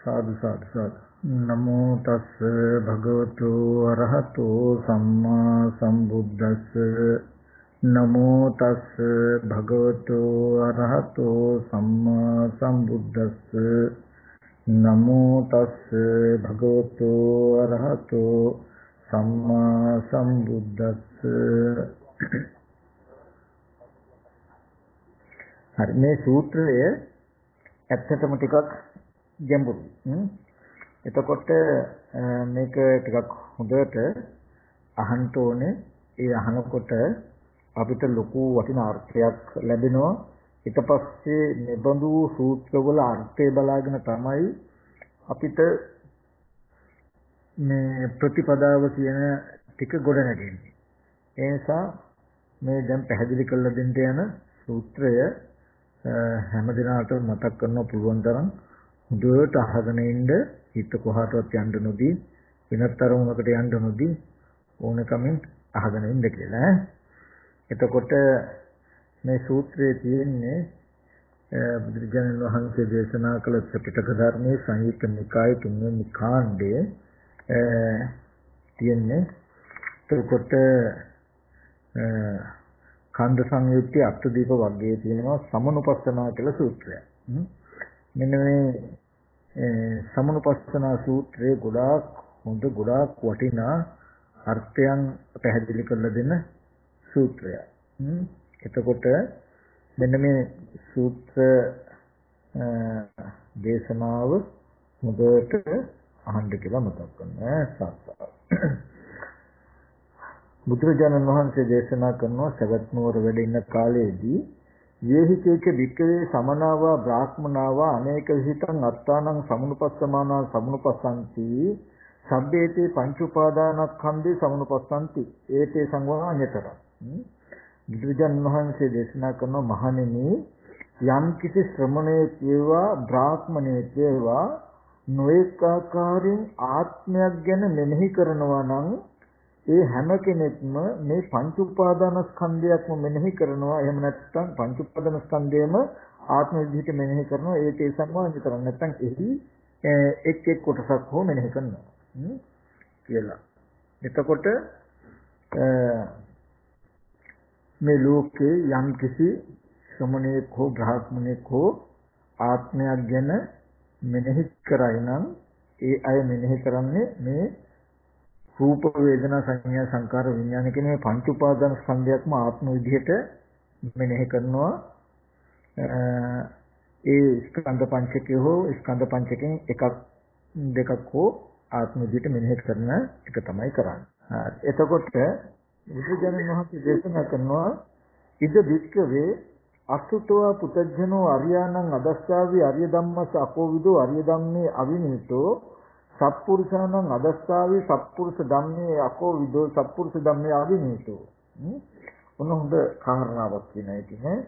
साधु साधु साधु नमो तस् भगवतो अरहतो सम्मा संबुद्धस् नमो तस् भगवतो अरहतो सम्मा संबुद्धस् नमो तस् भगवतो अरहतो सम्मा संबुद्धस् हर මේ සූත්‍රය ඇත්තටම ටිකක් ගැඹුරුයි. එතකොට මේක ටිකක් හොඳට අහන්න ඕනේ. ඒ අහනකොට අපිට ලොකු වටිනා අර්ථයක් ලැබෙනවා. ඊට පස්සේ නිබඳු සූත්‍රවල අර්ථය බලාගෙන තමයි අපිට මේ ප්‍රතිපදාව කියන ටික ගොඩනගන්නේ. ඒ නිසා මේ දැන් පැහැදිලි කරලා දෙන්න යන සූත්‍රය හැම දිනකටම මතක් කරන්න පුළුවන් තරම් හොඳට අහගෙන ඉන්න, හිත කොහාටවත් යන්න නොදී, වෙනත් අරමුණකට යන්න නොදී ඕනකමින් අහගෙන ඉන්න කියලා. එතකොට මේ සූත්‍රයේ තියෙන්නේ බුදුරජාණන් වහන්සේ දේශනා කළ ත්‍රිපිටක ධර්මයේ සංයුක්ත නිකායේ තුන්වෙනි කාණ්ඩයේ තියෙන්නේ. එතකොට කන්ද සංයුත්තේ අත්දීප වර්ගයේ තියෙනවා සමනුපස්සනා කියලා සූත්‍රය. මෙන්න මේ සමනුපස්සනා සූත්‍රයේ ගොඩාක් හොඳ ගොඩාක් වටිනා අර්ථයන් පැහැදිලි කරලා දෙන සූත්‍රයක්. එතකොට මෙන්න මේ සූත්‍ර දේශනාව හොඳට අහන්න කියලා මතක් කරනවා. බුදුරජාණන් වහන්සේ දේශනා කරනවා සවැත් නුවර වැඩ ඉන්න කාලයේදී යේහිකේක වික්‍රේ සමනාවා බ්‍රාහ්මනාවා අනේක විහිතං අත්තානං සමුනුපස්සමානා සමුනුපස්සන්ති සබ්බේතේ පංච උපාදානස්කන්ධේ සමුනුපස්සන්ති ඒතේ සංවාඤ්ඤතර. බුදුරජාණන් වහන්සේ දේශනා කරන මහණෙනි යම් කිසි ශ්‍රමණයෙක් වේවා බ්‍රාහ්මණයෙක් වේවා නොඑක ආකාරයෙන් ආත්මයක් ගැන මෙනෙහි කරනවා නම් ඒ හැම කෙනෙක්ම මේ පංච උපාදානස්කන්ධයක්ම මෙනෙහි කරනවා. එහෙම නැත්නම් පංච උපාදානස්කන්ධයම ආත්ම විදිහට මෙනෙහි කරනවා. ඒ තේ සම්මානිත කරන්නේ නැත්නම් එහි එක් එක් කොටසක් හෝ මෙනෙහි කරනවා කියලා. එතකොට මේ ලෝකේ යම් කිසි ශ්‍රමණයෙක් හෝ බ්‍රාහ්මණයෙක් හෝ ආත්මයක් ගැන මෙනෙහි කරයි නම් ඒ අය මෙනෙහි කරන්නේ මේ රූප වේදනා සංඥා සංකාර විඥාන කියන මේ පංච උපාදාන ස්කන්ධයක්ම ආත්ම විදිහට මෙනෙහි කරනවා. ඒ ස්කන්ධ පංචකය හෝ ස්කන්ධ පංචකෙන් එකක් දෙකක් හෝ ආත්ම විදිහට මෙනෙහි කරන එක තමයි කරන්නේ. එතකොට බුදුජානක මහත්මිය දේශනා කරනවා ඉද වික්කවේ අසුතෝ පුතජනෝ අරියාණං අදස්සාවි අරිය ධම්මස අකෝවිදෝ අරිය ධම්මේ අවිනිතෝ සත්පුරුෂාණං අදස්සාවි සත්පුරුෂ ධම්මේ අකෝවිදෝ සත්පුරුෂ ධම්මේ අවිනිතෝ. ඔන්න හොඳ කාරණාවක් කියනවා ඉතින්.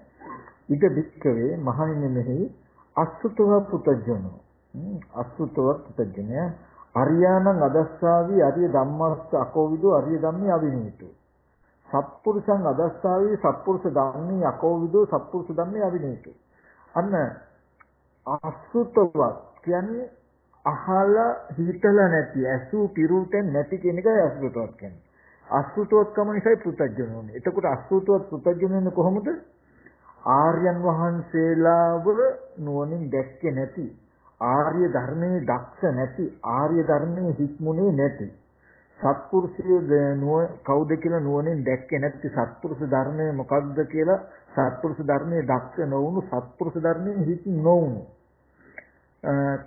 ඉද වික්කවේ මහණෙනි මෙහි අසුතෝ පුතජනෝ අසුතෝ පුතජනය අරියාණං අදස්සාවි අරිය ධම්මස් අකෝවිදෝ අරිය ධම්මේ අවිනිතෝ සත්පුරුෂං අදස්සාවි සත්පුරුෂ ධම්මේ අකෝවිදෝ සත්පුරුෂ ධම්මේ අවිනීතෝ. අන්න අසුතවත් කියන්නේ අහලා හිතලා නැති ඇසු පිරුතෙන් නැති කියන එකයි අසුතවත් කියන්නේ. අසුතවත්කම නිසායි පුතජ්ජනෝනේ. එතකොට අසුතවත් පුතජ්ජනෝනේ කොහොමද? ආර්යයන් වහන්සේලාව නුවණින් දැක්කේ නැති, ආර්ය ධර්මයේ දක්ෂ නැති, ආර්ය ධර්මයේ හික්මුනේ නැති සත්පුරුෂය කවුද කියලා නුවණින් දැක්කේ නැති සත්පුරුෂ ධර්මය මොකක්ද කියලා සත්පුරුෂ ධර්මයේ දක්ෂ නොවුණු සත්පුරුෂ ධර්මයේ හිත් නොවුණු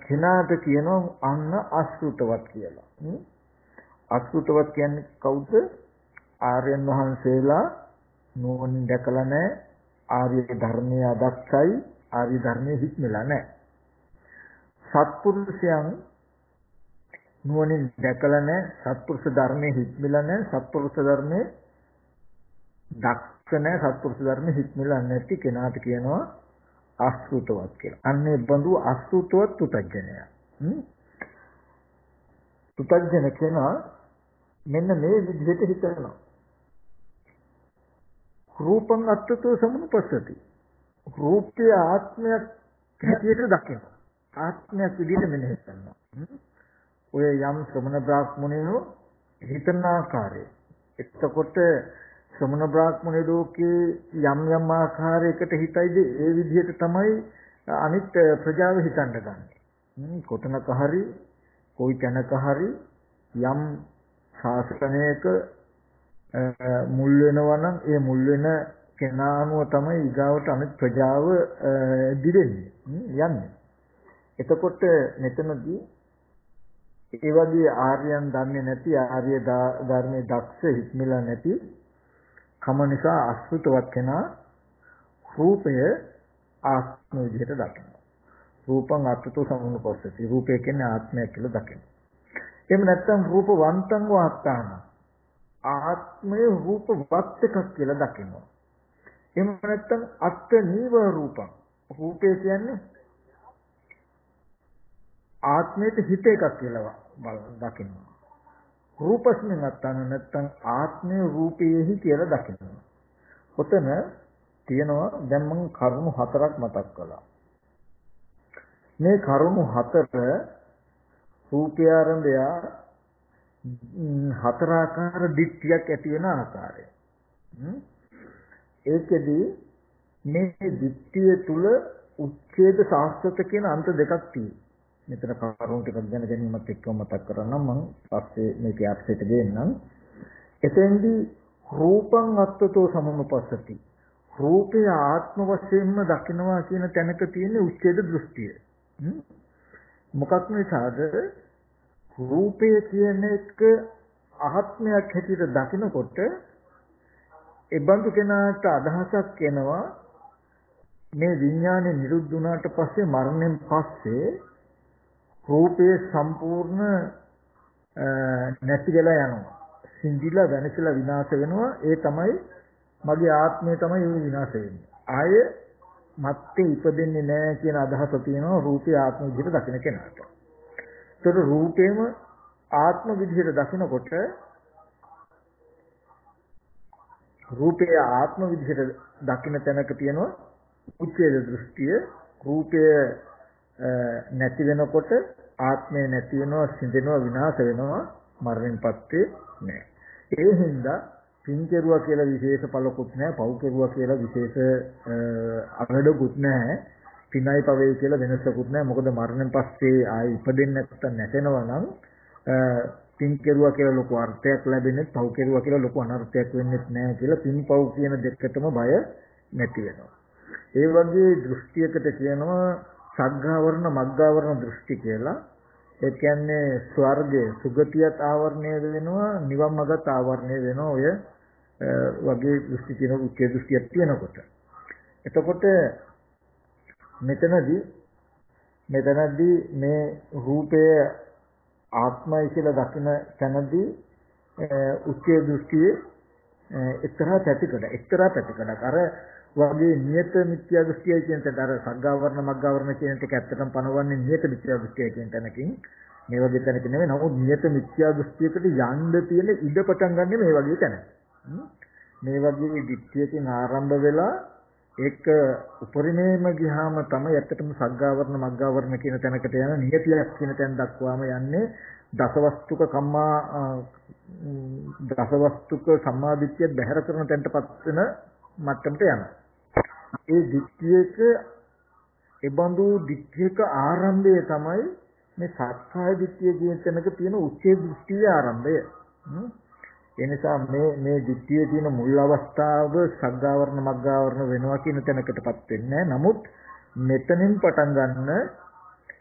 කෙනාට කියනවා අන්න අසෘතවත් කියලා. අසෘතවත් කියන්නේ කවුද? ආර්යයන් වහන්සේලා නුවණින් දැකලා නැහැ, ආර්ය ධර්මයේ අදක්ෂයි, ආර්ය ධර්මයේ හික්මලා නැහැ. සත්පුරුෂයන් නුවණින් දැකලා නැහැ, සත්පුරුෂ ධර්මයේ හික්මලා නැහැ, සත්පුරුෂ ධර්මයේ දක්ෂ නැහැ, සත්පුරුෂ ධර්මයේ හික්මලා නැති කෙනාට කියනවා අසෘතවත් කියලා. අන්නේ බඳු අසෘතවත් පුතඥය. පුතඥ කෙනා මෙන්න මේ විදිහට හිතනවා. රූපං අත්තතෝ සමුපස්සති. රූපය ආත්මයක් හැටියට දකිනවා. ආත්මයක් විදිහට මෙනෙහි කරනවා. ඔය යම් ශ්‍රමණ බ්‍රාහ්මණයෝ හිතන ආකාරය. එතකොට ශ්‍රමණ බ්‍රාහ්මණ ලෝකේ යම් ආකාරයකට හිතයිද ඒ විදිහට තමයි අනිත් ප්‍රජාව හිතන්න ගන්න. කොතනක හරි කොයි තැනක හරි යම් ශාසනයක මුල් වෙනවා නම් ඒ මුල් වෙන කෙනා අනුව තමයි ඊගාවට අනිත් ප්‍රජාව දිවෙන්නේ යන්නේ. එතකොට මෙතනදී ඒ වගේ ආර්යයන් දන්නේ නැති ආර්ය ධර්මයේ දක්ෂ හික්මිලා නැති කම නිසා අසෘතවත් කෙනා රූපය ආත්ම විදිහට දකිනවා. රූපං අත්තතෝ සමුනුපස්සති. රූපය කියන්නේ ආත්මය කියලා දකිනවා. එහෙම නැත්නම් රූපවන්තං වාත්තාන. ආත්මය රූපවත් එකක් කියලා දකිනවා. එහෙම නැත්නම් අත්ත නීව රූපං. රූපය කියන්නේ ආත්මයට හිත එකක් කියලා දකිනවා. රූපස්මින් අත්තාන නැත්නම් ආත්මය රූපයේහි කියලා දකිනවා. ඔතන තියෙනවා දැන් මම කරුණු හතරක් මතක් කළා. මේ කරුණු හතර රූපය ආරම්භය හතර ආකාර දිට්ඨියක් ඇති වෙන ආකාරය. ඒකෙදී මේ දිට්ඨිය තුල උච්ඡේද සාස්ත්‍රත කියන අන්ත දෙකක් තියෙනවා. මෙතන කරුණු ටිකක් ගැන ගැනීමත් එක්කම මතක් කරගන්නම් මම පස්සේ මේකේ අර්ථයට දෙන්නම්. එතෙන්දී රූපං අත්තතෝ සමුනුපස්සති. රූපය ආත්ම වශයෙන්ම දකිනවා කියන තැනක තියෙන උච්ඡේද දෘෂ්ටිය. මොකක් නිසාද? රූපය කියන එක ආත්මයක් හැටියට දකිනකොට ඒ බඳු කෙනාට අදහසක් එනවා මේ විඥානේ නිරුද්ධ වුණාට පස්සේ මරණයෙන් පස්සේ රූපේ සම්පූර්ණ නැති වෙලා යනවා. සිඳිලා වෙනසලා විනාශ වෙනවා. ඒ තමයි මගේ ආත්මය තමයි ඒ විනාශ වෙන්නේ. ආය මත්තේ ඉපදෙන්නේ නැහැ කියන අදහස තියෙනවා රූපේ ආත්ම විදිහට දකින කෙනාට. ඒතර රූපේම ආත්ම විදිහට දකිනකොට රූපේ ආත්ම විදිහට දකින තැනක තියෙනවා උච්ඡේද දෘෂ්ටිය. රූපය නැති වෙනකොට ආත්මය නැති වෙනවා, සිඳෙනවා, විනාශ වෙනවා, මරණයෙන් පස්සේ නෑ. ඒ හින්දා පින් කෙරුවා කියලා විශේෂ පළකුත් නැහැ, පව් කෙරුවා කියලා විශේෂ අගඩකුත් නැහැ, පිනයි පවෙයි කියලා වෙනසකුත් නැහැ. මොකද මරණයෙන් පස්සේ ආයි ඉපදෙන්නේ නැත්නම් නැසෙනවා නම් පින් කෙරුවා කියලා ලොකු අර්ථයක් ලැබෙන්නේ, පව් කෙරුවා කියලා ලොකු අනර්ථයක් වෙන්නේ නැහැ කියලා පින් පව් කියන දෙකටම බය නැති වෙනවා. ඒ වගේ දෘෂ්ටියකට කියනවා සග්ගාවරණ මග්ගාවරණ දෘෂ්ටි කියලා. ඒ කියන්නේ ස්වර්ගයේ සුගතියත් ආවරණය වෙනවා, නිවන් මාර්ගත් ආවරණය වෙනවා. ඔය වගේ දෘෂ්ටි කියන උච්චේ දෘෂ්ටියක් තියෙනකොට. එතකොට මෙතනදී මේ රූපය ආත්මයි කියලා දකින තැනදී උච්චේ දෘෂ්ටියේ එක්තරා පැතිකඩක් අර වගේ නියත මිත්‍යා දෘෂ්ටියයි කියන තැනට අර සග්ගාවරණ මග්ගාවරණ කියන එක ඇත්තටම පනවන්නේ නියත මිත්‍යා දෘෂ්ටිය කියන තැනකින් මේ වගේ තැනක නෙවෙයි. නමුත් නියත මිත්‍යා දෘෂ්ටියකට යන්න තියෙන ඉඩ පටන් ගන්න මේ වගේ තැන. මේ වගේ දිට්ඨියකින් ආරම්භ වෙලා ඒක උපරිමේම ගියාම තමයි ඇත්තටම සග්ගාවරණ මග්ගාවරණ කියන තැනකට යන නියතියක් කියන තැන දක්වාම යන්නේ දසවස්තුක සම්මාදිට්ඨිය බැහැර කරන තැනටපත් වෙන මට්ටමට යනවා. ඒ දිට්ඨියක ඒබඳු දිට්ඨියක ආරම්භය තමයි මේ සක්කාය දිට්ඨිය කියන තැනක තියෙන උච්චේ දෘෂ්ටියේ ආරම්භය. ඒ නිසා මේ දිට්ඨියේ තියෙන මුල් අවස්ථාව සග්ගාවරණ මග්ගාවරණ වෙනවා කියන තැනකටපත් වෙන්නේ නැහැ. නමුත් මෙතනින් පටන් ගන්න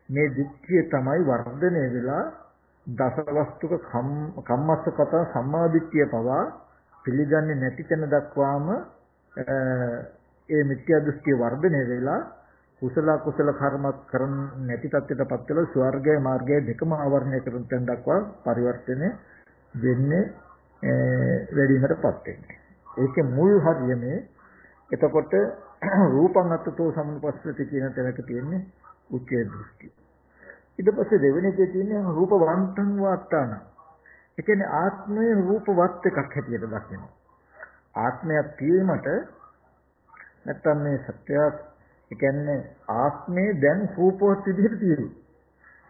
මේ දිට්ඨිය තමයි වර්ධනය වෙලා දසවස්තුක කම්මස්සකත සම්මාදිට්ඨිය පවා පිළිගන්නේ නැති තැන දක්වාම ඒ මිත්‍යා දෘෂ්ටිය වර්ධනය වෙලා කුසල කර්ම කරන නැති තත්ත්වයටපත් වෙලා ස්වර්ගය මාර්ගය දෙකම ආවරණය කරන තැන දක්වා පරිවර්තනය වෙන්නේ වැඩිමටපත් වෙන්නේ. ඒකේ මුල් හරියනේ එතකොට රූපං අත්තතෝ සමුපස්සති කියන තැනක තියෙන්නේ උච්චේ දෘෂ්ටි. ඊට පස්සේ දෙවෙනි එකේ තියෙන්නේ රූපවන්තං වාත්තාන. ඒ කියන්නේ ආත්මය රූපවත් එකක් හැටියට දකිනවා. ආත්මයක් තියෙීමට නැත්තම් මේ සත්‍යයක් ඒ කියන්නේ ආත්මේ දැන් රූපවත් විදිහට තියෙනවා.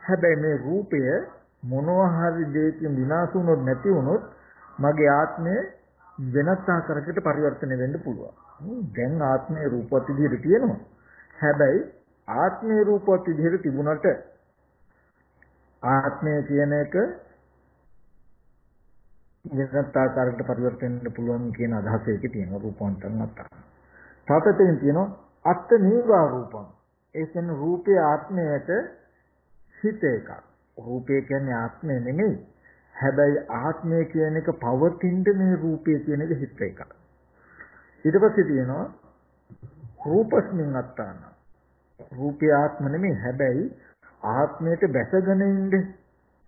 හැබැයි මේ රූපය මොනවා හරි දෙයකින් විනාශ වුණොත් නැති වුණොත් මගේ ආත්මය වෙනත් ආකාරයකට පරිවර්තනය වෙන්න පුළුවන්. දැන් ආත්මේ රූපවත් විදිහට තියෙනවා. හැබැයි ආත්මේ රූපවත් විදිහට තිබුණට ආත්මය කියන එක වෙනත් ආකාරයකට පරිවර්තන වෙන්න පුළුවන් කියන අදහස ඒකේ තියෙනවා රූපවන්තන් අත්ත. තාපතෙන් තියෙනවා අත්ත නීවා රූපං. ඒ කියන්නේ රූපේ ආත්මයට හිත එකක්. රූපය කියන්නේ ආත්මය නෙමෙයි. හැබැයි ආත්මය කියන එක පවතින මේ රූපය කියන එක හිත එකක්. ඊට පස්සේ තියෙනවා රූපස්මින් අත්තාන. රූපය ආත්ම නෙමෙයි. හැබැයි ආත්මයට බැසගෙන ඉන්න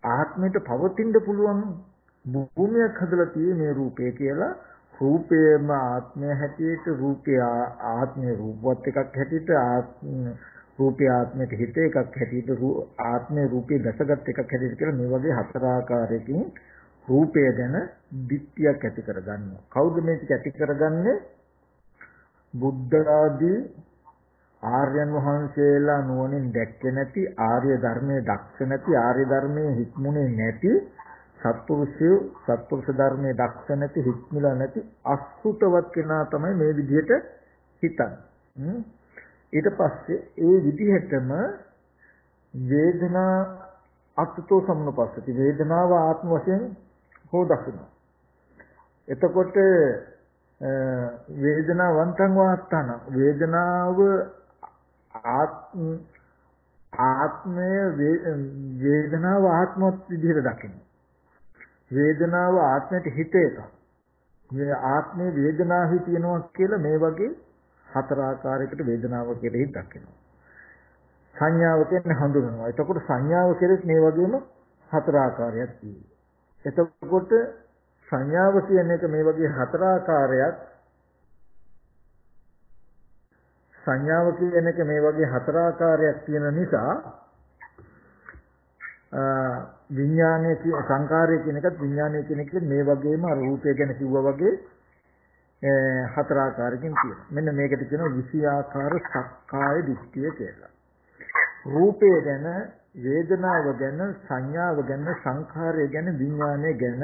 ආත්මයට පවතින්න පුළුවන් භූමියක් හදලා තියෙන්නේ මේ රූපය කියලා. රූපයම ආත්මය හැටියට රූපය ආත්මේ රූපවත් එකක් හැටියට රූපය ආත්මයට හිත එකක් හැටියට ආත්මේ රූපේ දැසගත් එකක් හැටියට කියලා මේ වගේ හතර ආකාරයකින් රූපය ගැන දිට්ඨියක් ඇති කරගන්නවා. කවුද මේ ටික ඇති කරගන්නේ? බුද්ධ ආදී ආර්යයන් වහන්සේලා නුවණින් දැක්කේ නැති ආර්ය ධර්මයේ දක්ෂ නැති ආර්ය ධර්මයේ හික්මුනේ නැති සත්පුරුෂ ධර්මයේ දක්ෂ නැති හික්මුලා නැති අසුතවත් කෙනා තමයි මේ විදිහට හිතන්නේ. ඊට පස්සේ ඒ විදිහටම වේදනා අත්තෝ සම්නුපස්සති වේදනාව ආත්ම වශයෙන් හෝ දකිනවා. එතකොට වේදනාවන්තං වාත්තන වේදනාව ආත්මය වේදනාව ආත්මවත් විදිහට දකිනවා. වේදනාව ආත්මයට හිත එකක්. මේ ආත්මේ වේදනාවහි තියෙනවා කියලා මේ වගේ හතර ආකාරයකට වේදනාව කෙරෙහි දකිනවා. සංඥාව කියන්නේ හඳුනනවා. එතකොට සංඥාව කෙරෙහි මේ වගේම හතර ආකාරයක් තියෙනවා. එතකොට සංඥාව කියන එක මේ වගේ හතර ආකාරයක් සංඥාව කියන එක මේ වගේ හතර ආකාරයක් තියෙන නිසා විඥානයේ සංකාරය කියන එකත් විඥානය කියන එක මේ වගේම අර රූපය ගැන කිව්වා වගේ හතර ආකාරකින් තියෙනවා. මෙන්න මේකට කියනවා 20 ආකාර සක්කාය දිට්ඨිය කියලා. රූපය ගැන, වේදනාව ගැන, සංඥාව ගැන, සංඛාරය ගැන, විඥානය ගැන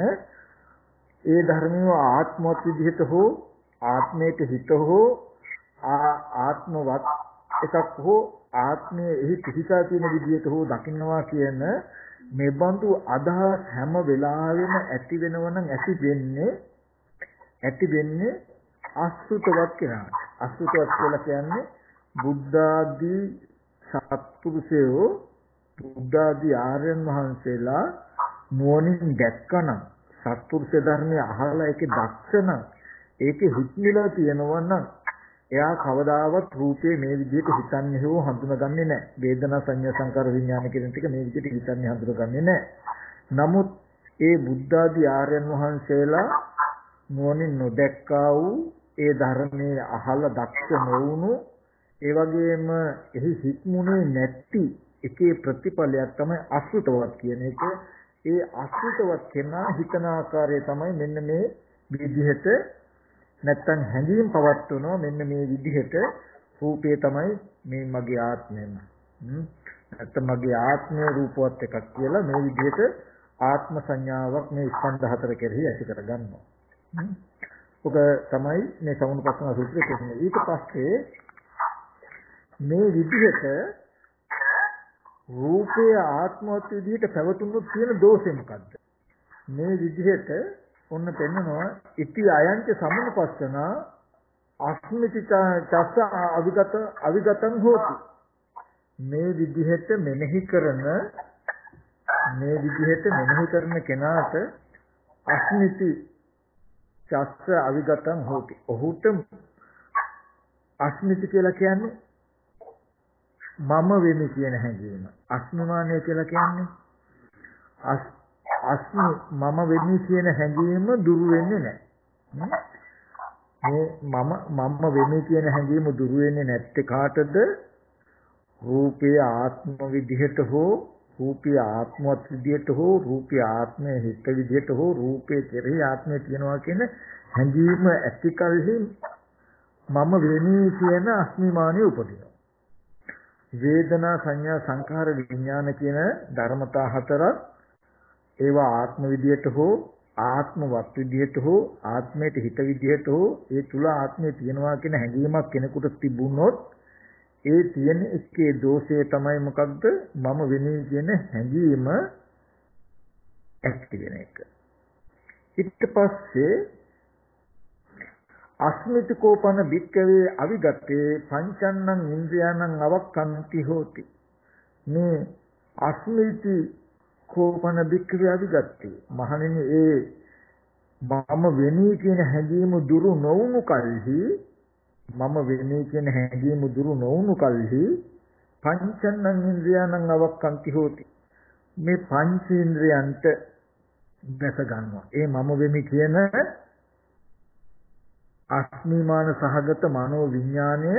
ඒ ධර්මීය ආත්මවත් විදිහට හෝ ආත්මයට හිත හෝ ආත්මවත් එකක් හෝ ආත්මයේ එහි පිහිටා තියෙන විදිහට හෝ දකින්නවා කියන මේ බඳු අදහස් හැම වෙලාවෙම ඇති වෙනවනම් ඇති වෙන්නේ අසුතවත් කෙනාට. අසුතවත් කියලා කියන්නේ බුද්ධ ආදී සත්පුරුෂයෝ බුද්ධ ආදී ආර්යයන් වහන්සේලා නුවණින් දැක්කනම් සත්පුරුෂ ධර්මයේ අහලා ඒකේ දක්ෂණ ඒකේ හික්මිලා තියෙනවා නම් එයා කවදාවත් රූපේ මේ විදිහට හිතන්නේ හෝ හඳුනගන්නේ නැහැ. වේදනා සංඥා සංකාර විඥාන කියන ටික මේ විදිහට හිතන්නේ හඳුනගන්නේ නැහැ. නමුත් ඒ බුද්ධ ආදී ආර්යයන් වහන්සේලා නුවණින් නොදැක්කා වූ ඒ ධර්මයේ අහලා දක්ෂ නොවුණු ඒ වගේම එහි හික්මුනේ නැති එකේ ප්‍රතිඵලයක් තමයි අසුතවත් කියන එක. ඒ අසුතවත් කෙනා හිතන ආකාරය තමයි මෙන්න මේ විදිහට නැත්තම් හැඟීම් පවත්වනවා මෙන්න මේ විදිහට රූපේ තමයි මේ මගේ ආත්මයම. නැත්තම් මගේ ආත්මය රූපවත් එකක් කියලා මේ විදිහට ආත්ම සංඥාවක් මේ ස්කන්ධ හතර කෙරෙහි ඇති කරගන්නවා. ඔක තමයි මේ සමුප්පස්සන සූත්‍රයේ කියන්නේ. ඊට පස්සේ මේ විදිහට රූපය ආත්මවත් විදිහට පැවතුනොත් තියෙන දෝෂය මොකද්ද? මේ විදිහට ඔන්න පෙන්නනවා ඉති අයංච සමුපස්සන අස්මිති චස්ස අවිගතං හෝති. මේ විදිහට මෙනෙහි කරන කෙනාට අස්මිති චස්ස අවිගතං හෝති. ඔහුට අස්මිති කියලා කියන්නේ මම වෙමි කියන හැඟීම. අස්මිමානය කියලා කියන්නේ මම වෙමි කියන හැඟීම දුරු වෙන්නේ නැහැ. මේ මම වෙමි කියන හැඟීම දුරු වෙන්නේ නැත්තේ කාටද? රූපය ආත්ම විදිහට හෝ රූපය ආත්මවත් විදිහට හෝ රූපය ආත්මයේ හිත විදිහට හෝ රූපේ කෙරෙහි ආත්මය තියනවා කියන හැඟීම ඇති කලෙහි මම වෙමි කියන අස්මිමානිය උපදිනවා. වේදනා සංඥා සංඛාර විඥාන කියන ධර්මතා හතරක් ඒවා ආත්ම විදියට හෝ ආත්මවත් විදියට හෝ ආත්මයට හිත විදියට හෝ ඒ තුල ආත්මය තියෙනවා කියන හැඟීමක් කෙනෙකුට තිබුණොත් ඒ තියෙන එකේ දෝෂය තමයි මොකක්ද මම වෙන්නේ කියන හැඟීම ඇති වෙන එක. ඊට පස්සේ අස්මිතිකෝපන බික්කවේ අවිගතේ පංචන්නං ඉන්ද්‍රියාණං අවක්ඛන්ති හෝති. මේ අස්මිති කෝපන බික්කවේ අවිගතේ මහණෙනි ඒ මම වෙන්නේ කියන හැඟීම දුරු නොවුණු කල්හි මම වෙන්නේ කියන හැඟීම දුරු නොවුණු කල්හි පංචන්නං ඉන්ද්‍රියාණං අවක්ඛන්ති හෝති. මේ පංචේන්ද්‍රයන්ට දැස ගන්නවා. ඒ මම වෙමි කියන අස්මිමාන සහගත මනෝ විඥාණය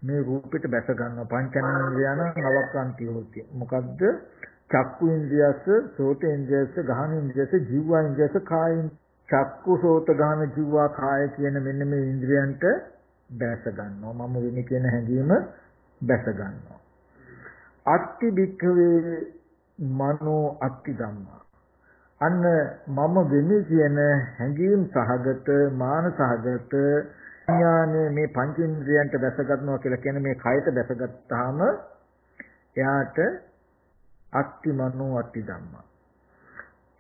මේ රූපෙට බැස ගන්නවා. පංචේන්ද්‍රයන්න් අවක්ඛන්ති හෝති. මොකද්ද? චක්කු ඉන්ද්‍රියස්ස, සෝත ඉන්ද්‍රියස්ස, ගහන ඉන්ද්‍රියස්ස, ජීවා ඉන්ද්‍රියස්ස, කාය චක්කු සෝත ගහන ජීවා කාය කියන මෙන්න මේ ඉන්ද්‍රියන්ට බැස ගන්නවා. මම වෙමි කියන හැඟීම බැස ගන්නවා. අත්ති භික්ඛවේ මනෝ අත්ති ධම්මා. අන්න මම වෙමි කියන හැඟීම් සහගත මාන සහගත ඥානේ මේ පංචේන්ද්‍රයන්ට දැස ගන්නවා කියලා කියන්නේ මේ කයට දැසගත්තාම එයාට අත්ති මනෝ අත්ති ධම්මා.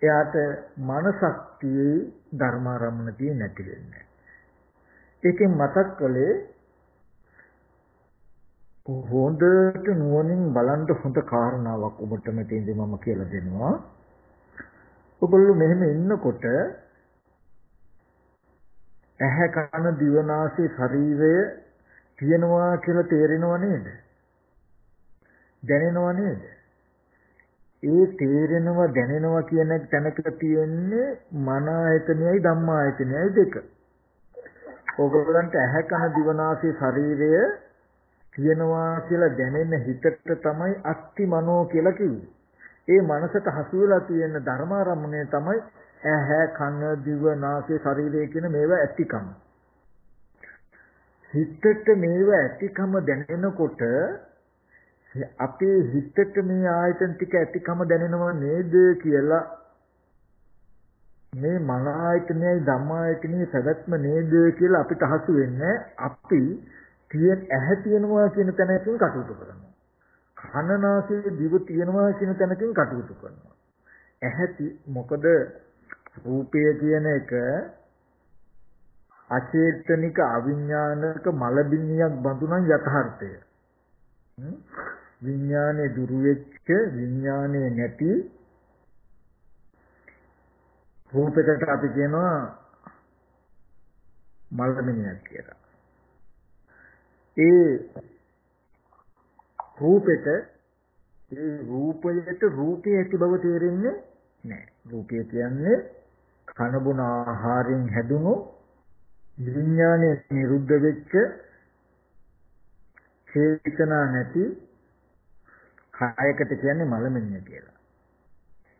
එයාට මනසක්තියේ ධර්මාරම්මනතිය නැති වෙන්නේ. ඒකෙන් මතක් කළේ හොඳට නුවණින් බලන්න හොඳ කාරණාවක් ඔබට මෙතෙන්දී මම කියලා දෙනවා. ඔයගොල්ලෝ මෙහෙම ඉන්නකොට ඇහැ කන දිව නාසය ශරීරය තියෙනවා කියලා තේරෙනව නේද? දැනෙනව නේද? ඒ තේරෙනවා දැනෙනවා කියන තැනක තියෙන්නේ මන ආයතනයයි ධම්මා ආයතනයයි දෙක. ඔයගොල්ලන්ට ඇහැ කන දිව නාසය ශරීරය තියෙනවා කියලා දැනෙන හිතට තමයි අස්ති මනෝ කියලා කිව්වේ. ඒ මනසට හසු වෙලා තියෙන ධර්මාරම්මණය තමයි ඇහැ කන දිව නාසය ශරීරය කියන මේවා ඇතිකම. හිතට මේවා ඇතිකම දැනෙනකොට අපේ හිතට මේ ආයතන ටික ඇතිකම දැනෙනව නේද කියලා මේ මන ආයතනයයි ධම්මා ආයතනයයි පැවැත්ම නේද කියලා අපිට හසු වෙන්නේ. අපි ඇහැ තියෙනවා කියන තැනකින් කටයුතු කරනවා. කන නාසය දිව තියෙනවා කියන තැනකින් කටයුතු කරනවා. ඇහැ මොකද රූපය කියන එක අචේතනික අවිඥානික මලබිනියක් බඳුනන් යථාර්ථය. විඥානේ දුරු වෙච්ච විඥානේ නැති රූපයකට අපි කියනවා මලබිනියක් කියලා. ඒ රූපෙට රූපේ ඇති බව තේරෙන්නේ නැහැ. රූපය කියන්නේ කන බොන ආහාරයෙන් හැදුණු විඥානයේ නිරුද්ධ වෙච්ච චේතනා නැති කයකට කියන්නේ මලමිණිය කියලා.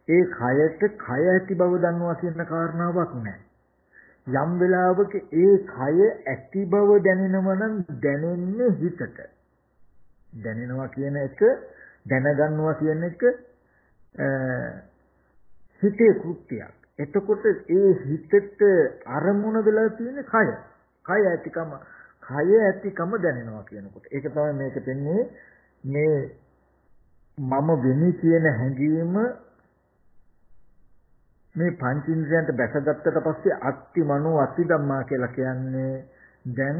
ඒ කයට කය ඇති බව දන්නවා කියන කාරණාවක් නැහැ. යම් වෙලාවක ඒ කය ඇති බව දැනෙනවා නම් දැනෙන්නේ හිතට. දැනෙනවා කියන එක දැනගන්නවා කියන එක හිතේ කෘත්‍යයක්. එතකොට ඒ හිතට අරමුණ වෙලා තියෙන කය. කය ඇතිකම දැනෙනවා කියනකොට. ඒක තමයි මේක දෙන්නේ මේ මම වෙමි කියන හැඟීම මේ පංචේන්ද්‍රයන්ට බැසගත්තට පස්සේ අත්ති මනෝ අත්ති ධම්මා කියලා කියන්නේ දැන්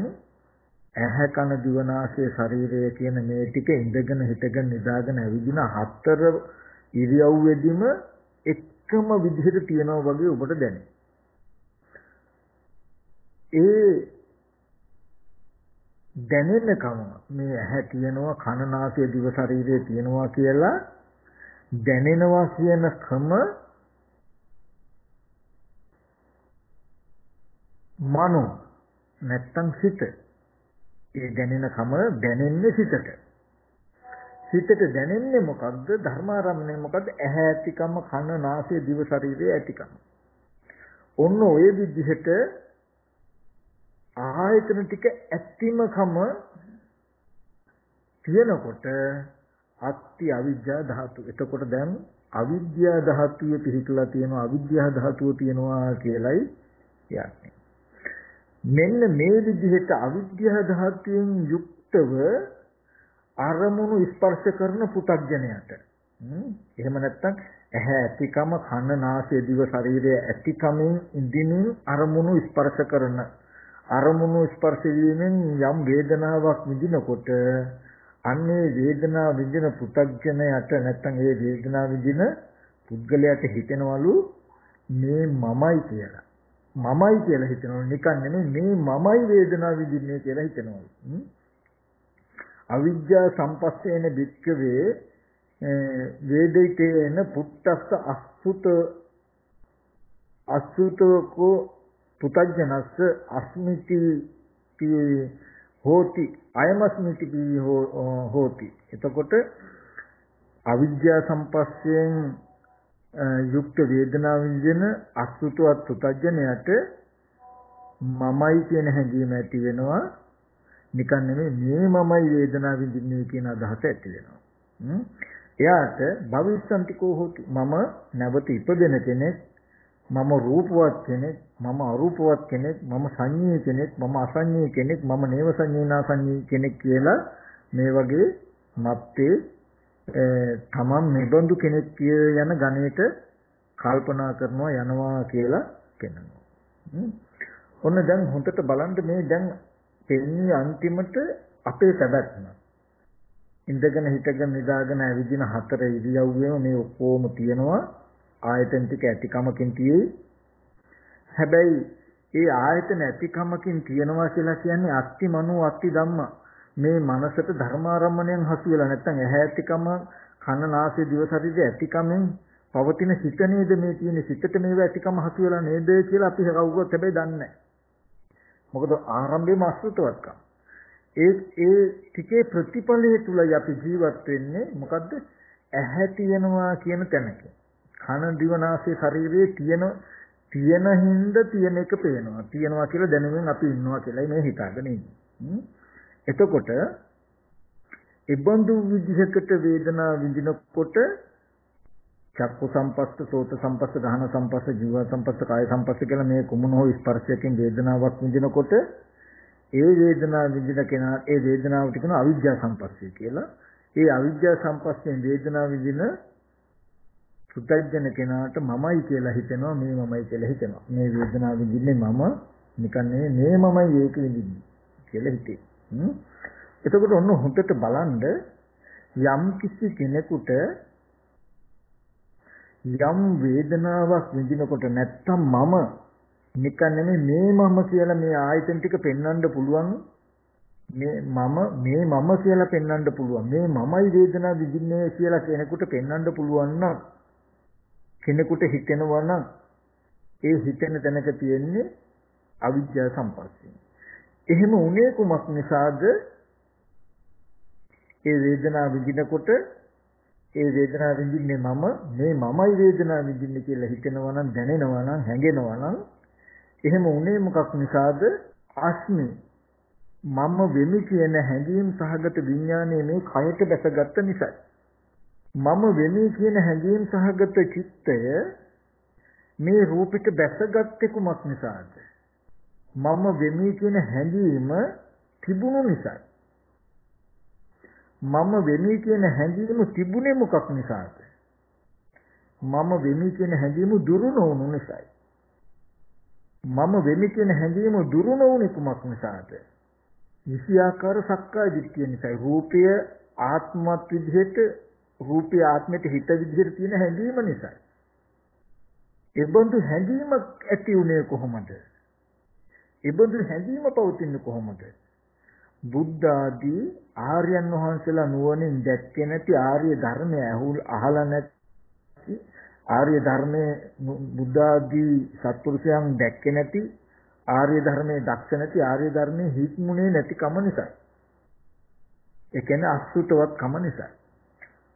ඇහැ කන දිව නාසය ශරීරය කියන මේ ටික ඉඳගෙන හිටගෙන නිදාගෙන ඇවිදින හතර ඉරියව්වෙදිම එකම විදිහට තියෙනවා වගේ ඔබට දැනේ. ඒ දැනෙනකම මේ ඇහැ තියෙනවා කන නාසය දිව ශරීරය තියෙනවා කියලා දැනෙනවා කියන ක්‍රම මනෝ නැත්තම් සිත. ඒ දැනෙන කම දැනෙන්නේ සිතට. සිතට දැනෙන්නේ මොකද්ද? ධර්මාරම්මණය මොකද්ද? ඇහැ ඇතිකම, කන නාසය දිව ශරීරය ඇතිකම. ඔන්න ඔය විදිහට ආයතන ටික ඇතිමකම තියෙනකොට අත්ති අවිද්‍යා ධාතු. එතකොට දැන් අවිද්‍යා ධාතුවේ පිහිටලා තියෙනවා අවිද්‍යා ධාතුව තියෙනවා කියලයි කියන්නේ. මෙන්න මේ විදිහට අවිද්‍යා ධාතුවෙන් යුක්තව අරමුණු ස්පර්ශ කරන පුතග්ජනයට එහෙම නැත්නම් ඇහැ ඇතිකම කන නාසය දිව ශරීරය ඇතිකමින් ඉඳිමින් අරමුණු ස්පර්ශ කරන අරමුණු ස්පර්ශ වීමෙන් යම් වේදනාවක් විඳිනකොට අන්නේ වේදනාව විඳින පුතග්ජනයට නැත්නම් ඒ වේදනාව විඳින පුද්ගලයාට හිතෙනවලු මේ මමයි කියලා. මමයි කියලා හිතනවා නිකන් නෙමෙයි මේ මමයි වේදනාව විඳින්නේ කියලා හිතනවා. අවිද්‍යා සම්පස්සේන වික්කවේ වේදිතේන පුත්තස්ස අසුතෝ පුතජනස්ස අස්මිති හෝති අයමස්මිති හෝති. එතකොට අවිද්‍යා සම්පස්සයෙන් යුක්ත වේදනාව විඳින අසුතවත් පුතජනයට මමයි කියන හැඟීම ඇති වෙනවා. නිකන් නෙමෙයි මේ මමයි වේදනාව විඳින්නේ කියන අදහස ඇති වෙනවා. එයාට භවිස්සන්තිකෝ හොති මම නැවත ඉපදෙන කෙනෙක්, මම රූපවත් කෙනෙක්, මම අරූපවත් කෙනෙක්, මම සංඤී කෙනෙක්, මම අසංඤී කෙනෙක්, මම නේව සංඤීනා සංඤී කෙනෙක් කියලා මේ වගේ මත්තේ තමන් නිබඳු කෙනෙක් යන ගණයට කල්පනා කරනවා යනවා කියලා කියනවා. ඔන්න දැන් හොඳට බලන්න මේ දැන් දෙන්නේ අන්තිමට අපේ පැවැත්ම. ඉඳගෙන හිටගෙන නිදාගෙන ඇවිදින හතර ඉරියව්වෙම මේ ඔක්කොම තියෙනවා. ආයතන ටික ඇතිකමකින් තියෙයි. හැබැයි ඒ ආයතන ඇතිකමකින් තියෙනවා කියලා කියන්නේ අත්ති මනෝ අත්ති ධම්මා. මේ මනසට ධර්මාරම්මණයෙන් හසු වෙලා නැත්නම් ඇහැ ඇතිකම කන නාසය දිව ශරීරය ඇතිකමෙන් පවතින සිත නේද මේ තියෙන සිතට මේව ඇතිකම හසු වෙලා නේද කියලා අපි කවුරුත් හැබැයි දන්නේ නැහැ. මොකද ආරම්භයේම අසුතවත්කම්. ඒ ටිකේ ප්‍රතිඵලයේ තුලයි අපි ජීවත් වෙන්නේ. මොකද්ද? ඇහැ තියෙනවා කියන තැනක. කන දිව නාසය ශරීරයේ තියෙන හින්දා තියෙන එක පේනවා. තියෙනවා කියලා දැනෙමින් අපි ඉන්නවා කියලායි මේ හිතාගෙන ඉන්නේ. එතකොට ඉබ්බන්දු විදිහකට වේදනාව විඳිනකොට චක්කු සම්පස්ස, සෝත සම්පස්ස, ගහන සම්පස්ස, ජීව සම්පස්ස, කාය සම්පස්ස කියලා මේ කුමන හෝ ස්පර්ශයෙන් වේදනාවක් විඳිනකොට ඒ වේදනාව විඳින කෙනා ඒ වේදනාවට කියන අවිද්‍යා සම්පස්සය කියලා. ඒ අවිද්‍යා සම්පස්සයෙන් වේදනාව විඳින සුද්ධජන කෙනාට මමයි කියලා හිතෙනවා, මේ මමයි කියලා හිතෙනවා. මේ වේදනාව විඳින්නේ මම නිකන් මේ මමයි ඒක විඳින්නේ කියලා හිතේ. එතකොට ඔන්න හොඳට බලන්න යම් කිසි කෙනෙකුට යම් වේදනාවක් විඳිනකොට නැත්තම් මම නිකන් නෙමෙයි මේ මම කියලා මේ ආයතන ටික පෙන්වන්න පුළුවන්. මේ මම කියලා පෙන්වන්න පුළුවන්. මේ මමයි වේදනාව විඳින්නේ කියලා කෙනෙකුට පෙන්වන්න පුළුවන් නම් කෙනෙකුට හිතෙනවා නම් ඒ හිතෙන තැනක තියෙන්නේ අවිද්‍යා සම්පස්සය. එහෙම උනේ කුමක් නිසාද? ඒ වේදනාව විඳිනකොට ඒ වේදනාව විඳින්නේ මම, මේ මමයි වේදනාව විඳින්නේ කියලා හිතෙනවා නම්, දැනෙනවා නම්, හැඟෙනවා නම් එහෙම උනේ මොකක් නිසාද? ආස්මි මම වෙමි කියන හැඟීම් සහගත විඥානයේ මේ කයට දැසගත්ත නිසායි. මම වෙමි කියන හැඟීම් සහගත චිත්තය මේ රූපෙට දැසගත්තේ කුමක් නිසාද? මම වෙමි කියන හැඟීම තිබුණු නිසායි. මම වෙමි කියන හැඟීම තිබුණේ මොකක් නිසාද? මම වෙමි කියන හැඟීම දුරු නොවුණු නිසායි. මම වෙමි කියන හැඟීම දුරු නොවුනේ කුමක් නිසාද? විෂයාකාර සක්කාය දිට්ඨිය නිසායි. රූපය ආත්මත් විදිහට, රූපය ආත්මයට හිත විදිහට තියෙන හැඟීම නිසායි. ඒ බඳු හැඟීමක් ඇති උනේ කොහොමද? ඒ බඳු හැඟීම පවතින්නේ කොහොමද? බුද්ධ ආදී ආර්යයන් වහන්සේලා නුවණින් දැක්කේ නැති ආර්ය ධර්මය අහලා නැති ආර්ය ධර්මයේ බුද්ධ ආදී සත්පුරුෂයන් දැක්කේ නැති ආර්ය ධර්මයේ දක්ෂ නැති ආර්ය ධර්මයේ හික්මුනේ නැති කම නිසා. ඒ කියන්නේ අසුතවත් කම නිසා.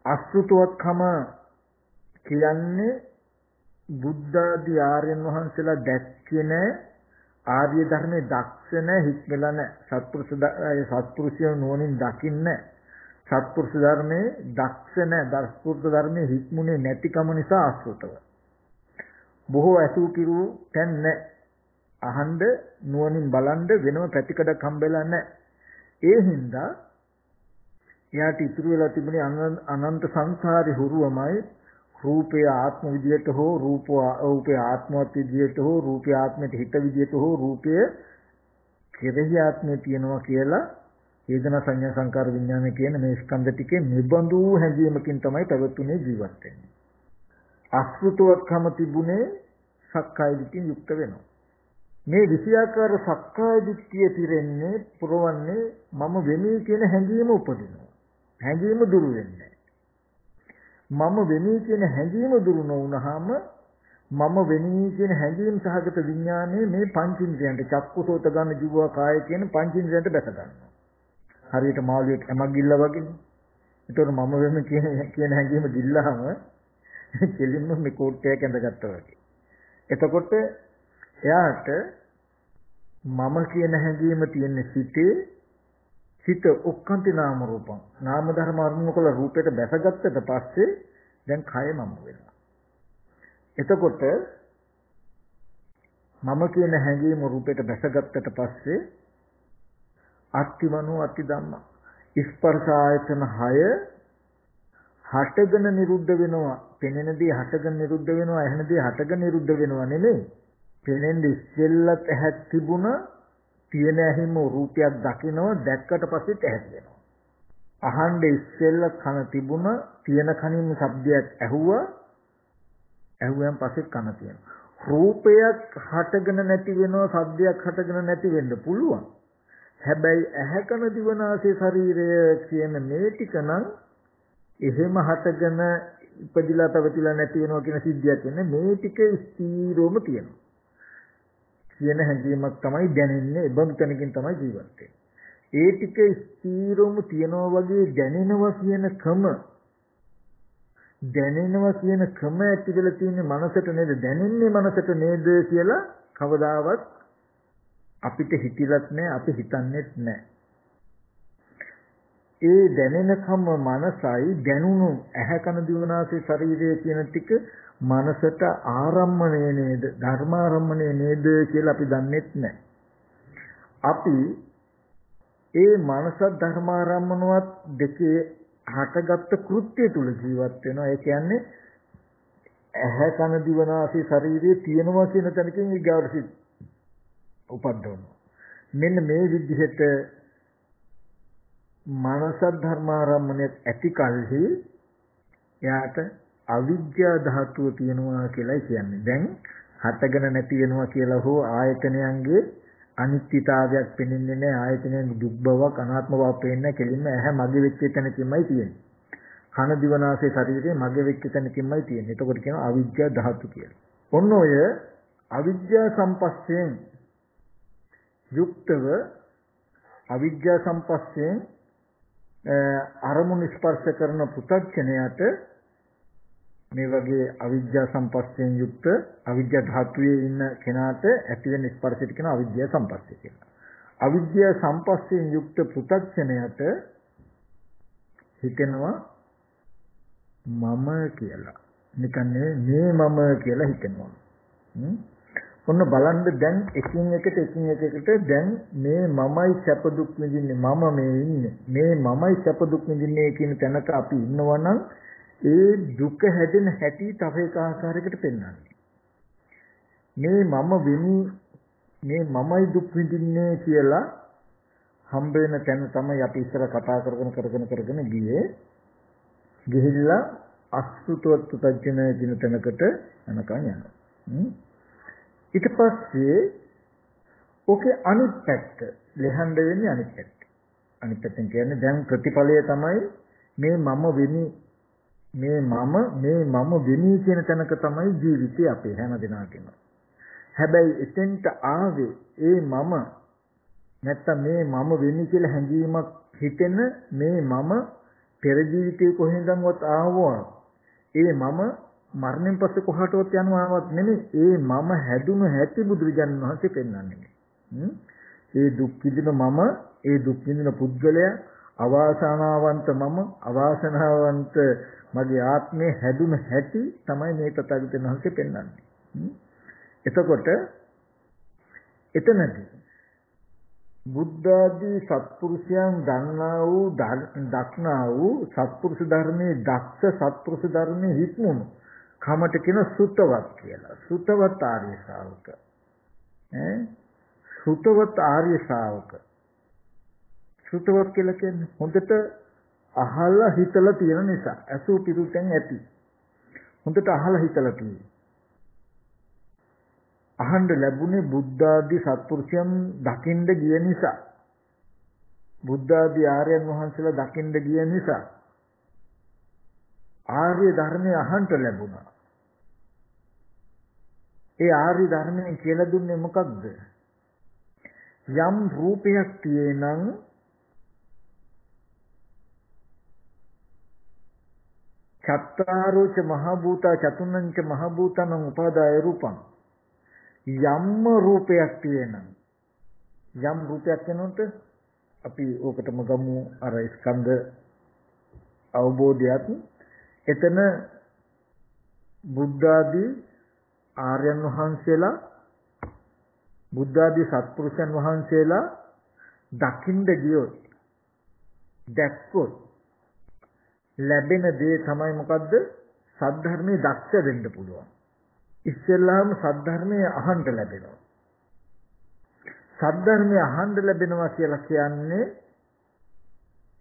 අසුතවත් කම කියන්නේ බුද්ධ ආදී ආර්යයන් වහන්සේලා දැක්කේ නැහැ, ආර්ය ධර්මයේ දක්ෂ නැහැ, හික්මලා නැහැ. සත්පුරුෂයන් නුවණින් දකින්නේ සත්පුරුෂ ධර්මයේ දක්ෂ නැහැ. සත්පුරුෂ ධර්මයේ හික්මුනේ නැතිකම නිසා ආශ්‍රිතව. බොහෝ ඇසූ කිරු තැන් නැහැ. අහන්න නුවණින් බලන්න වෙනම පැතිකඩක් හම්බෙලා නැහැ. ඒ හින්දා එයාට ඉතුරු වෙලා තිබුණේ අනන්ත සංසාරේ හුරුවමයි රූපය ආත්ම විදියට හෝ රූපය ආත්මවත් විදියට හෝ රූපය ආත්මයට හිත විදියට හෝ රූපය කෙරෙහි ආත්මය තියෙනවා කියලා වේදනා සංඥා සංකාර විඥාන කියන මේ ස්කන්ධ ටිකේ නිබඳු හැඟීමකින් තමයි පැවතුනේ ජීවත් වෙන්නේ. අසෘතවත්කම තිබුණේ සක්කාය දිට්ඨියෙන් යුක්ත වෙනවා. මේ විෂයාකාර සක්කාය දිට්ඨිය පිරෙන්නේ පුරවන්නේ මම වෙමි කියන හැඟීම උපදිනවා. හැඟීම දුරු වෙන්නේ. මම වෙමි කියන හැඟීම දුරු නොවුනහම මම වෙමි කියන හැඟීම් සහගත විඥානයේ මේ පංචින්ද්‍රයන්ට චක්කුසෝත ගන්න ජීව කාය කියන පංචින්ද්‍රයන්ට බැස ගන්නවා. හරියට මාළුවෙක් හැමක් ගිල්ලා වගේනේ. ඒතකොට මම වෙමි කියන හැඟීම ගිල්ලාම කෙලින්ම මේ කෝට්ටයක් ඇඳගත්තා වගේ. එතකොට එයාට මම කියන හැඟීම තියෙන සිත ඔක්කාන්ති නාම රූපං නාම ධර්ම අරමුණු කළ රූපයට බැසගත්තට පස්සේ දැන් කය මම වෙනවා. එතකොට මම කියන හැඟීම රූපයට බැසගත්තට පස්සේ අත්තිමනෝ අත්ති ධම්ම ස්පර්ශ ආයතන 6 හටගෙන නිරුද්ධ වෙනවා. පෙනෙන දේ හටගෙන නිරුද්ධ වෙනවා. ඇහෙන දේ හටගෙන නිරුද්ධ වෙනවා නෙමෙයි. පෙනෙන්නේ ඉස්සෙල්ලත් ඇහක් තිබුණා. තියෙන ඇහිම රූපයක් දකිනවා. දැක්කට පස්සෙත් ඇහැ තියෙනවා. අහන්න ඉස්සෙල්ල කන තිබුණා. තියෙන කනින් ශබ්දයක් ඇහුවා. ඇහුවෙන් පස්සේ කන තියෙනවා. රූපයක් හටගෙන නැති වෙනවා. ශබ්දයක් හටගෙන නැති වෙන්න පුළුවන්. හැබැයි ඇහැ කන දිවනාසය ශරීරය කියන මේ ටික නම් එහෙම හටගෙන ඉපදිලා පැවතිලා නැති වෙනවා කියන සිද්ධියක් වෙන්නේ මේ ටික ස්ථීරවම තියෙනවා. කියන හැඟීමක් තමයි දැනෙන්නේ. ඒ බඳු තැනකින් තමයි ජීවත් වෙන්නේ. ඒ ටික ස්ථීරවම තියනවා වගේ දැනෙනවා කියන ක්‍රම ඇති වෙලා තියෙන්නේ මනසට නේද? දැනෙන්නේ මනසට නේද කියලා කවදාවත් අපිට හිතිලත් නැහැ. අපි හිතන්නේත් නැහැ. ඒ දැනෙනකම මනසයි දැනුණු ඇහැ කන දිවනාසය ශරීරය කියන ටික මනසට ආරම්මණය නේද ධර්මාරම්මණය නේද කියලා අපි දන්නෙත් නැහැ. අපි ඒ මනස ධර්මාරම්මනවත් දෙකේ හටගත්තු කෘත්‍ය තුල ජීවත් වෙනවා. ඒ කියන්නේ ඇහැ කන දිවනාසය ශරීරය තියෙනවා කියන තැනකින් ඊගාවට උපද්දවනවා. මෙන්න මේ විදිහට මනස ධර්මාරම්මණයත් ඇති කලෙහි එයාට අවිද්‍යා ධාතුව තියෙනවා කියලායි කියන්නේ. දැන් හටගෙන නැති වෙනවා කියලා හෝ ආයතනයන්ගේ අනිත්‍යතාවයක් පෙනෙන්නේ නැහැ. ආයතනයන් දුක් බවක් අනාත්ම බවක් පේන්නේ කෙලින්ම ඇහැ මගේ වෙච්ච තැනකින්මයි තියෙන්නේ. කන දිවනාසය ශරීරය මගේ වෙච්ච තැනකින්මයි තියෙන්නේ. එතකොට කියනවා අවිද්‍යා ධාතු කියලා. ඔන්න ඔය අවිද්‍යා සම්පස්යෙන් යුක්තව අවිද්‍යා සම්පස්යෙන් අරමුණු ස්පර්ශ කරන පුතග්ජනයට මේ වගේ අවිද්‍යා සම්පස්යෙන් යුක්ත අවිද්‍යා ධාතුවේ ඉන්න කෙනාට ඇති වෙන ස්පර්ශයට කියන අවිද්‍යා සම්පස්සය කියලා. අවිද්‍යා සම්පස්යෙන් යුක්ත පුතග්ජනයට හිතෙනවා මම කියලා. නිකන් මේ මම කියලා හිතෙනවා. ඔන්න බලන්න දැන් එකින් එකට දැන් මේ මමයි සැප දුක් විඳින්නේ මම මේ ඉන්නේ මේ මමයි සැප දුක් විඳින්නේ කියන තැනක අපි ඉන්නවා නම් ඒ දුක හැදෙන හැටි තව එක ආකාරයකට පෙන්වන්නේ මේ මම වෙමි මේ මමයි දුක් විඳින්නේ කියලා හම්බ වෙන තැන තමයි අපි ඉස්සර කතා කරගෙන ගියේ ගිහිල්ලා අසුතවත් පුතජන කියන තැනකට යනකම් යනවා ඊට පස්සේ ඔකේ අනිත් පැත්ත ලෙහඬ වෙන්නේ අනිත් පැත්ත. අනිත් පැත්තෙන් කියන්නේ දැන් ප්‍රතිඵලය තමයි මේ මම වෙමි මේ මම වෙමි කියන තැනක තමයි ජීවිතය අපේ හැම දිනකටම. හැබැයි එතෙන්ට ආවේ ඒ මම නැත්තම් මේ මම වෙමි කියලා හැඟීමක් හිතෙන මේ මම පෙර ජීවිතේ කොහෙන්දන්වත් ආවෝ ඒ මම මරණයෙන් පස්සේ කොහාටවත් යනවාවත් නෙමෙයි ඒ මම හැදුණු හැටි බුදුරජාණන් වහන්සේ පෙන්වන්නේ. ඒ දුක් විඳින මම ඒ දුක් විඳින පුද්ගලයා අවාසනාවන්ත මම අවාසනාවන්ත මගේ ආත්මේ හැදුන හැටි තමයි මේ තථාගතයන් වහන්සේ පෙන්වන්නේ. එතකොට එතනදී බුද්ධ ආදී සත්පුරුෂයන් දන්නා වූ දක්නා වූ සත්පුරුෂ ධර්මයේ දක්ෂ සත්පුරුෂ ධර්මයේ හික්මුණු කමට කියන සුතවත් කියලා. සුතවත් ආර්ය ශ්‍රාවක. සුතවත් ආර්ය ශ්‍රාවක. සුතවත් කියලා කියන්නේ හොඳට අහලා හිතලා තියෙන නිසා. අසු පිරුතෙන් ඇති. හොඳට අහලා හිතලා තියෙන. අහන්න ලැබුණේ බුද්ධ ආදී සත්පුරුෂයන් දකින්න ගිය නිසා. බුද්ධ ආදී ආර්යයන් වහන්සේලා දකින්න ගිය නිසා. ආර්ය ධර්මය අහන්න ලැබුණා. ඒ ආර්ය ධර්මයෙන් කියලා දුන්නේ මොකක්ද? යම් රූපයක් තියෙනං චත්තාරෝච මහ භූතා චතුන්නංච මහ භූතං උපාදාය රූපං යම් රූපයක් තියෙනං යම් රූපයක් වෙනොත් අපි ඕකටම ගමු අර ස්කන්ධ අවබෝධයත් එතන බුද්ධ ආදී ආර්යයන් වහන්සේලා බුද්ධ ආදී සත්පුරුෂයන් වහන්සේලා දකින්න ගියොත් දැක්කොත් ලැබෙන දේ තමයි මොකද්ද? සද්ධර්මයේ දක්ෂ වෙන්න පුළුවන්. ඉස්සෙල්ලාම සද්ධර්මයේ අහන්න ලැබෙනවා. සද්ධර්මයේ අහන්න ලැබෙනවා කියලා කියන්නේ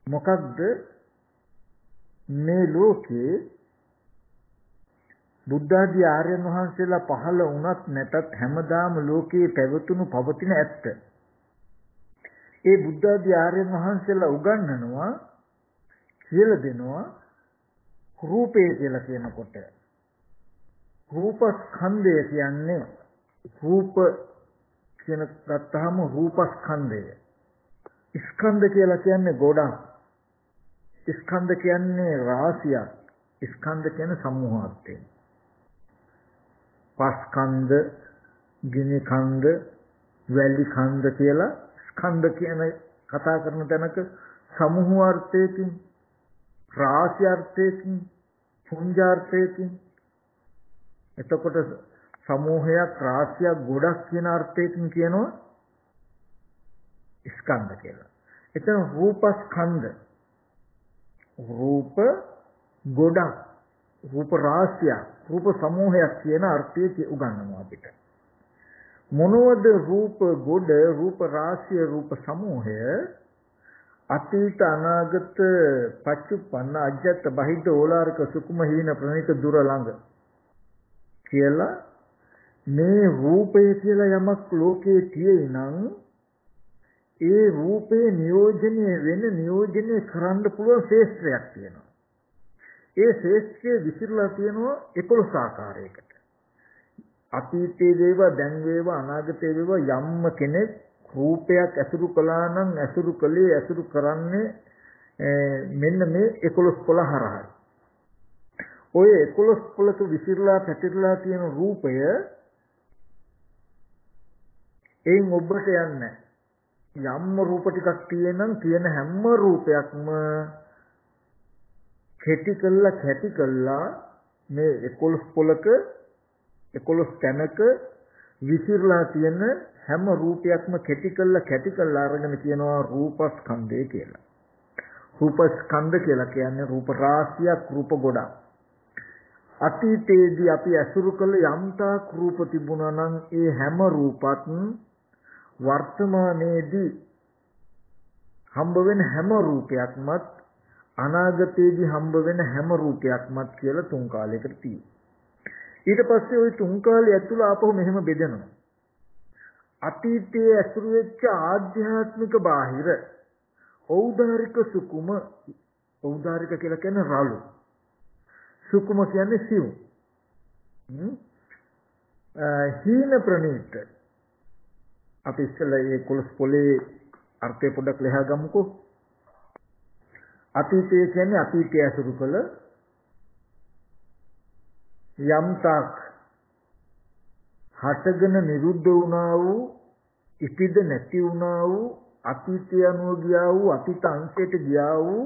මොකක්ද? මේ ලෝකේ බුද්ධ ආදී ආර්යයන් වහන්සේලා පහළ වුණත් නැතත් හැමදාම ලෝකේ පැවතුණු පවතින ඇත්ත. ඒ බුද්ධ ආදී ආර්යයන් වහන්සේලා උගන්වනවා කියලා දෙනවා රූපය කියලා කියනකොට රූපස්කන්ධය කියන්නේ රූප කියන ගත්තාම රූපස්කන්ධය. ස්කන්ධ කියලා කියන්නේ ගොඩක්. ස්කන්ධ කියන්නේ රාශියක්. ස්කන්ධ කියන්නේ සමූහයක්. පස්කන්ධ, ගිනි කන්ද, වැලි කන්ද කියලා ස්කන්ධ කියන කතා කරන තැනක සමූහ අර්ථයකින් රාශි අර්ථයකින් පුංජාර්ථයකින් එතකොට සමූහයක් රාශියක් ගොඩක් කියන අර්ථයකින් කියනවා ස්කන්ධ කියලා. එතන රූපස්කන්ධ රූප ගොඩක් රූප රාශියක් රූප සමූහයක් කියන අර්ථය උගන්වනවා අපිට. මොනවද රූප ගොඩ රූප රාශිය රූප සමූහය? අතීත අනාගත පච්චුප්පන්න අජ්ජත් බහිද්ද ඕලාරික සුකුම හීන ප්‍රණීත දුර ළඟ කියලා මේ රූපය කියලා යමක් ලෝකයේ තියෙයි නම් ඒ රූපේ නියෝජනය කරන්න පුළුවන් ශේෂ්ත්‍රයක් තියෙනවා. ඒ ශේෂ්ත්‍රය විසිරලා තියෙනවා 11 ආකාරයකට. අතීතයේ වේවා දැන් වේවා අනාගතයේ වේවා යම්ම කෙනෙක් රූපයක් ඇසුරු කළා නම් ඇසුරු කරන්නේ මෙන්න මේ 11 පොළ හරහායි. ඔය 11 පොළක විසිරලා පැතිරලා තියෙන රූපය එයින් ඔබට යන්නේ යම්ම රූප ටිකක් තියෙනම් තියෙන හැම රූපයක්ම කැටි කළා මේ 11 පොළක 11 තැනක විසිරලා තියෙන හැම රූපයක්ම කැටි කළා අරගෙන කියනවා රූපස්කන්ධය කියලා. රූපස්කන්ධ කියලා කියන්නේ රූප රාශියක් රූප ගොඩක්. අතීතයේදී අපි අසුරු කළ යම්තාක් රූප තිබුණා නම් ඒ හැම රූපත් වර්තමානයේදී හම්බ වෙන හැම රූපයක්මත් අනාගතයේදී හම්බ වෙන හැම රූපයක්මත් කියලා තුන් කාලයකට තියෙනවා. ඊට පස්සේ ওই තුන් කාලය ඇතුළ ආපහු මෙහෙම බෙදෙනවා. අතීතයේ ඇසුරු වෙච්ච ආධ්‍යාත්මික බාහිර ඖදාරික සුකුම ඖදාරික කියලා කියන්නේ රළු. සුකුම කියන්නේ සිව්. හීන ප්‍රණීත අපි ඉස්සෙල්ලා මේ කුලස් පොලේ අර්ථය පොඩ්ඩක් ලියා ගමුකෝ. අතීතය කියන්නේ අතීතය ඇසුරු කළ යම්තාක් හටගෙන නිරුද්ධ වුණා වූ ඉපිද නැති වුණා වූ අතීතය අනුව ගියා වූ අතීත අංශයට ගියා වූ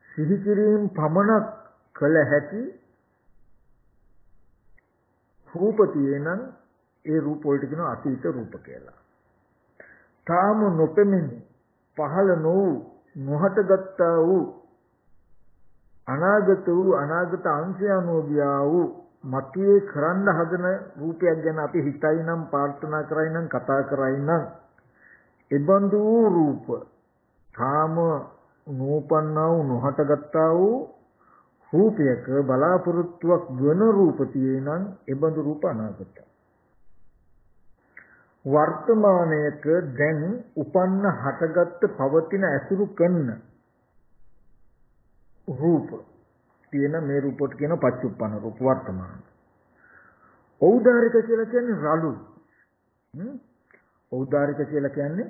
සිහි කිරීම පමණක් කළ හැකි රූප තියෙනං ඒ රූප වලට කියනවා අතීත රූප කියලා. තාම නොපෙමිනි පහළ නොවූ නොහටගත්තා වූ අනාගත වූ අනාගත අංශය අනුව ගියා වූ මතුවේ කරන්න හදන රූපයක් ගැන අපි හිතයි නම් ප්‍රාර්ථනා කරයි නම් කතා කරයි නම් එබඳු රූප තාම නූපන්නා වූ නොහටගත්තා වූ රූපයක බලාපොරොත්තුවක් වන රූප තියෙනං එබඳු රූප අනාගත වර්තමානයක දැන් උපන්න හටගත් පවතින ඇසුරු කරන රූප තියෙන මේ රූපට කියන පච්චුප්පන්න රූප වර්තමාන. ඖදාරික කියලා කියන්නේ රළු. ඖදාරික කියලා කියන්නේ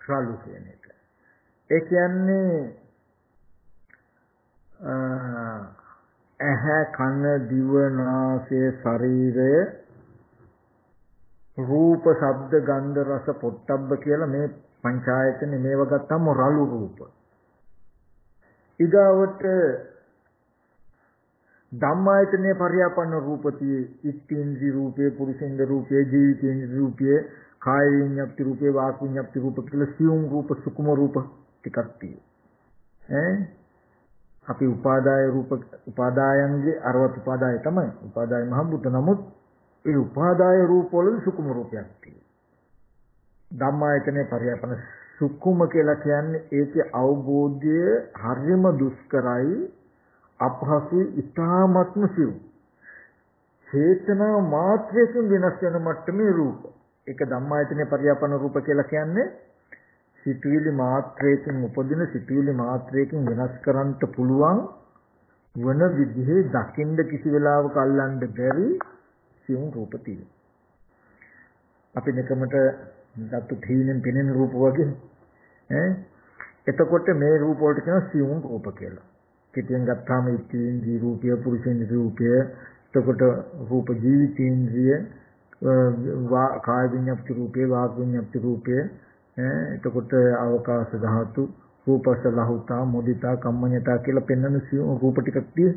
රළු කියන එක. ඒ කියන්නේ ඇහැ කන දිව නාසය ශරීරය රූප ශබ්ද ගන්ධ රස පොට්ටබ්බ කියලා මේ පංචායතන මේව ගත්තම රළු රූප. ඊගාවට ධම්මායතනේ පරියාපන්න රූපතියේ ඉත්ත්‍ින්ද්‍රි රූපේ පුරුෂේන්ද්‍ර රූපේ ජීවිතේන්ද්‍රි රූපේ කාය විඤ්ඤාප්ති රූපේ වාක් විඤ්ඤාප්ති රූප කියලා සියුම් රූප සුකුම රූප ටිකක් තියෙනවා. අපි උපාදාය රූප උපාදායන්ගේ අරවත් උපාදාය තමයි උපාදාය මහඹුත නමුත් ඒ උපාදාය රූප වල සුකුම රූපයක් තියෙනවා. ධම්මායතනේ පරියාපන්න සුකුම කියලා කියන්නේ ඒකේ අවබෝධය හරිම දුෂ්කරයි අපහසුයි ඉතාමත්ම සිව්. චේතනා මාත්‍රයෙන් වෙනස් වෙන මට්ටමේ රූප. ඒක ධම්මායතනේ පරියාපන්න රූප කියලා කියන්නේ සිතුවිලි මාත්‍රයෙන් උපදින සිතුවිලි මාත්‍රයෙන් වෙනස් කරන්න පුළුවන් වන විදිහේ දකින්න කිසි වෙලාවක අල්ලන්න බැරි සිව් රූප තියෙනවා. අපි නිකමට දත්තු තීනෙන් පෙනෙන රූප වගේ එතකොට මේ රූප වලට කියන සිව් රූප කියලා. කිතියෙන් ගත්තාම ඉන්ද්‍රිය රූපය පුරුෂේන්ද්‍ර රූපය එතකොට රූප ජීවිතේන්ද්‍රිය කාය විඤ්ඤාප්ති රූපේ වාග් විඤ්ඤාප්ති රූපේ එතකොට අවකාශ ධාතු රූපස ලහුතා මුදිතා කම්මඤ්ඤතා කියලා පෙන්වන සිව් රූප ටිකක් තියෙයි.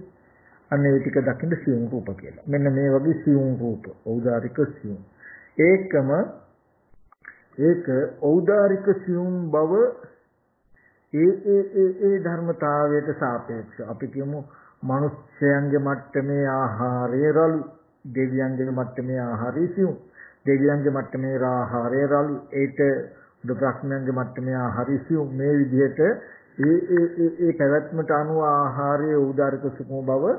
අන්න ඒ ටික දකින්න සිව් රූප කියලා. මෙන්න මේ වගේ සිව් රූප ඖදාරික සිව්. ඒක ඖදාරික සිව් බව ඒ ධර්මතාවයට සාපේක්ෂව අපි කියමු මනුෂ්‍යයන්ගේ මට්ටමේ ආහාරය රළු දෙවියන්ගේ මට්ටමේ ආහාරය සිව් දෙවියන්ගේ මට්ටමේ ආහාරය රළු ඒට දුක්ඛඥන්ගේ මට්ටමේ ආහාරය සිව් මේ විදිහට ඒ පැවැත්මට අනුව ආහාරයේ ඖදාරික සුකුම බව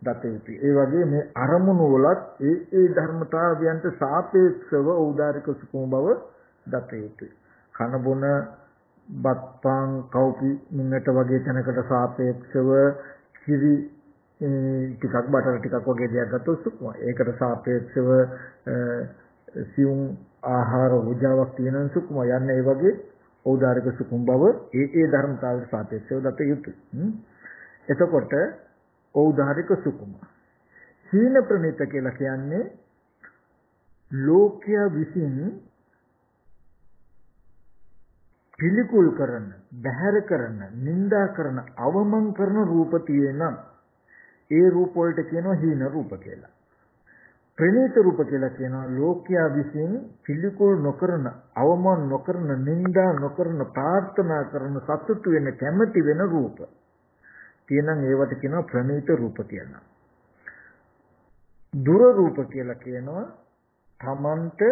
දත යුතුයි. ඒ වගේ මේ අරමුණු වලත් ඒ ධර්මතාවයන්ට සාපේක්ෂව ඖදාරික සුකුම බව දත යුතුයි. කන බොන බත්පාන් කව්පි මුන්නට වගේ තැනකට සාපේක්ෂව කිරි ටිකක් බටර් ටිකක් වගේ දෙයක් ගත්තොත් සුකුම. ඒකට සාපේක්ෂව සියුම් ආහාර උජාවක් තියෙන සුකුම යන්නේ ඒ වගේ ඖදාරික සුකුම බව ඒ ධර්මතාවයට සාපේක්ෂව දත යුතුයි. එතකොට ඖදාරික සුකුම සීන ප්‍රණීත කියලා කියන්නේ ලෝකයා විසින් පිළිකුල් කරන, බැහැර කරන, නිඳා කරන, අවමන් කරන රූප තියෙනම් ඒ රූප වලට කියනවා හීන රූප කියලා. ප්‍රණීත රූප කියලා කියනවා ලෝකයා විසින් පිළිකුල් නොකරන, අවමන් නොකරන, නිඳා නොකරන, ප්‍රාර්ථනා කරන, සතුටු වෙන, කැමැති වෙන රූප. තියෙනම් ඒවට කියනවා ප්‍රණීත රූප කියලා. දුර රූප කියලා කියනවා තමන්ට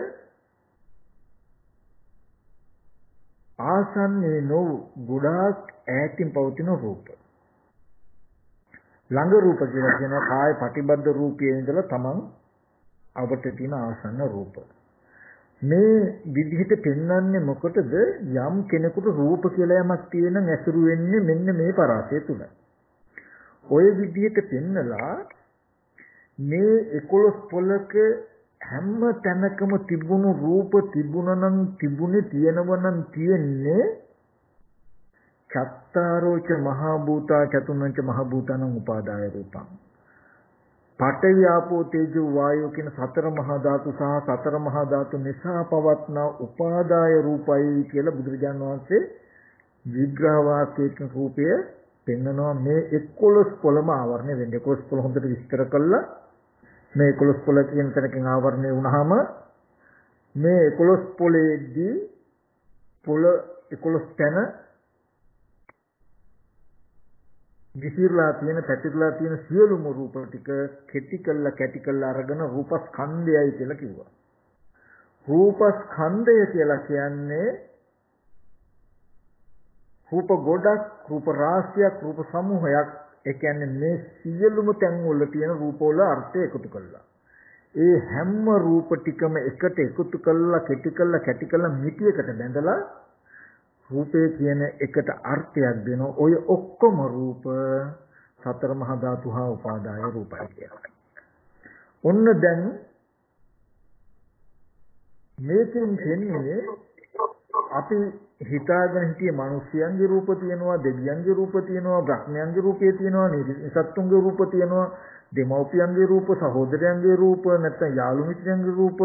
ආසන්නේ නොවු ගොඩාක් ඈතින් පවතින රූප. ළඟ රූප කියලා කියනවා කාය ප්‍රතිබද්ධ රූපයේ ඉඳලා තමන් අපට තියෙන ආසන්න රූප. මේ විදිහට පෙන්වන්නේ මොකටද? යම් කෙනෙකුට රූප කියලා යමක් තියෙන ඇසුරු වෙන්නේ මෙන්න මේ පරාසය තුල. ඔය විදිහට පෙන්නලා මේ 11 පොලක හැම තැනකම තිබුණු රූප තිබුණනම් තිබුණේ තියෙනවනම් තියෙන්නේ චත්තාරෝච මහා භූතා චතුර්ණංච මහ භූතානං උපාදාය රූපං. පඨවි ආපෝ තේජෝ වායෝ කියන සතර මහා ධාතු සහ සතර මහා ධාතු නිසා පවත්නා උපාදාය රූපයි කියලා බුදුරජාණන් වහන්සේ විග්‍රහ වාක්‍යයෙන් රූපය පෙන්වනවා. මේ 11 පොළම ආවරණය වෙන්නේ 11 පොළ හොඳට විස්තර කළා. මේ 11 පොළ කියන තැනකින් ආවරණය වුණාම මේ 11 පොළේදී පොළ 11 තැන විසිරලා තියෙන පැතිරලා තියෙන සියලුම රූප ටික කැටි කළා අරගෙන රූපස්කන්ධයයි කියලා කිව්වා. රූපස්කන්ධය කියලා කියන්නේ රූප ගොඩක්, රූප රාශියක්, රූප සමූහයක්. ඒ කියන්නේ මේ සියලුම තැන් වල තියෙන රූප වල අර්ථය එකතු කළා. ඒ හැම රූප ටිකම එකට එකතු කළා, කැටි කළා මිටියකට බැඳලා රූපේ කියන එකට අර්ථයක් දෙන ඔය ඔක්කොම රූප සතර මහා ධාතු හා උපාදාය රූපයි කියලා. ඔන්න දැන් මේකෙන් කියන්නේ අපි හිතාගෙන හිටියේ මිනිස්යන්ගේ රූප තියෙනවා, දෙවියන්ගේ රූප තියෙනවා, බ්‍රහ්මයන්ගේ රූපේ තියෙනවා, නිසත්තුන්ගේ රූප තියෙනවා, දෙමව්පියන්ගේ රූප, සහෝදරයන්ගේ රූප, නැත්නම් යාළු මිත්‍රයන්ගේ රූප,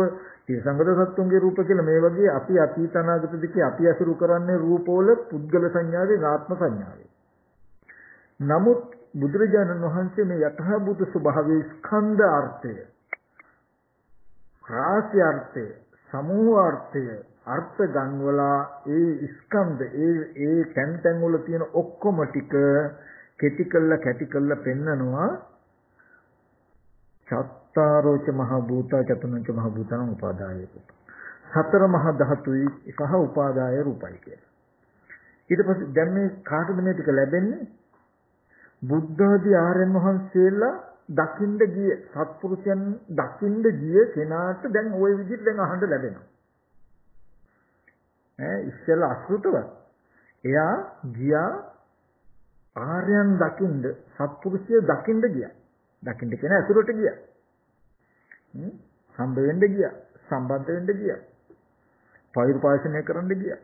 තිරසංගත සත්තුන්ගේ රූප කියලා මේ වගේ අපි අතීත අනාගත දෙකේ අපි අසුරු කරන්නේ රූපවල පුද්ගල සංඥාවේ ආත්ම සංඥාවේ. නමුත් බුදුරජාණන් වහන්සේ මේ යථාභූත ස්වභාවයේ ස්කන්ධ අර්ථය, රාශි අර්ථය, සමූහ අර්ථය අර්ථ ගන්වලා ඒ ස්කන්ධ ඒ තැන් වල තියෙන ඔක්කොම ටික කැටි කළා පෙන්නනවා. චත්තාරෝච මහ භූතා චතුර්ණංච මහ භූතං උපාදාය රූප. සතර මහා ධාතුයි සහ උපාදාය රූපයි කියලා. ඊට පස්සේ දැන් මේ කාටද මේ ටික ලැබෙන්නේ? බුද්ධ ආදී ආර්යයන් වහන්සේලා දකින්න ගිය සත්පුරුෂයන් දකින්න ගිය කෙනාට දැන් ওই විදිහට දැන් අහන්න ලැබෙනවා. ඉස්සෙල්ලා අසෘතවත්. එයා ගියා ආර්යයන් දකින්න, සත්පුරුෂය දකින්න ගියා. දකින්න කියන ඇසුරට ගියා. හම්බ වෙන්න ගියා. සම්බන්ධ වෙන්න ගියා. පෛරුපාසනය කරන්න ගියා.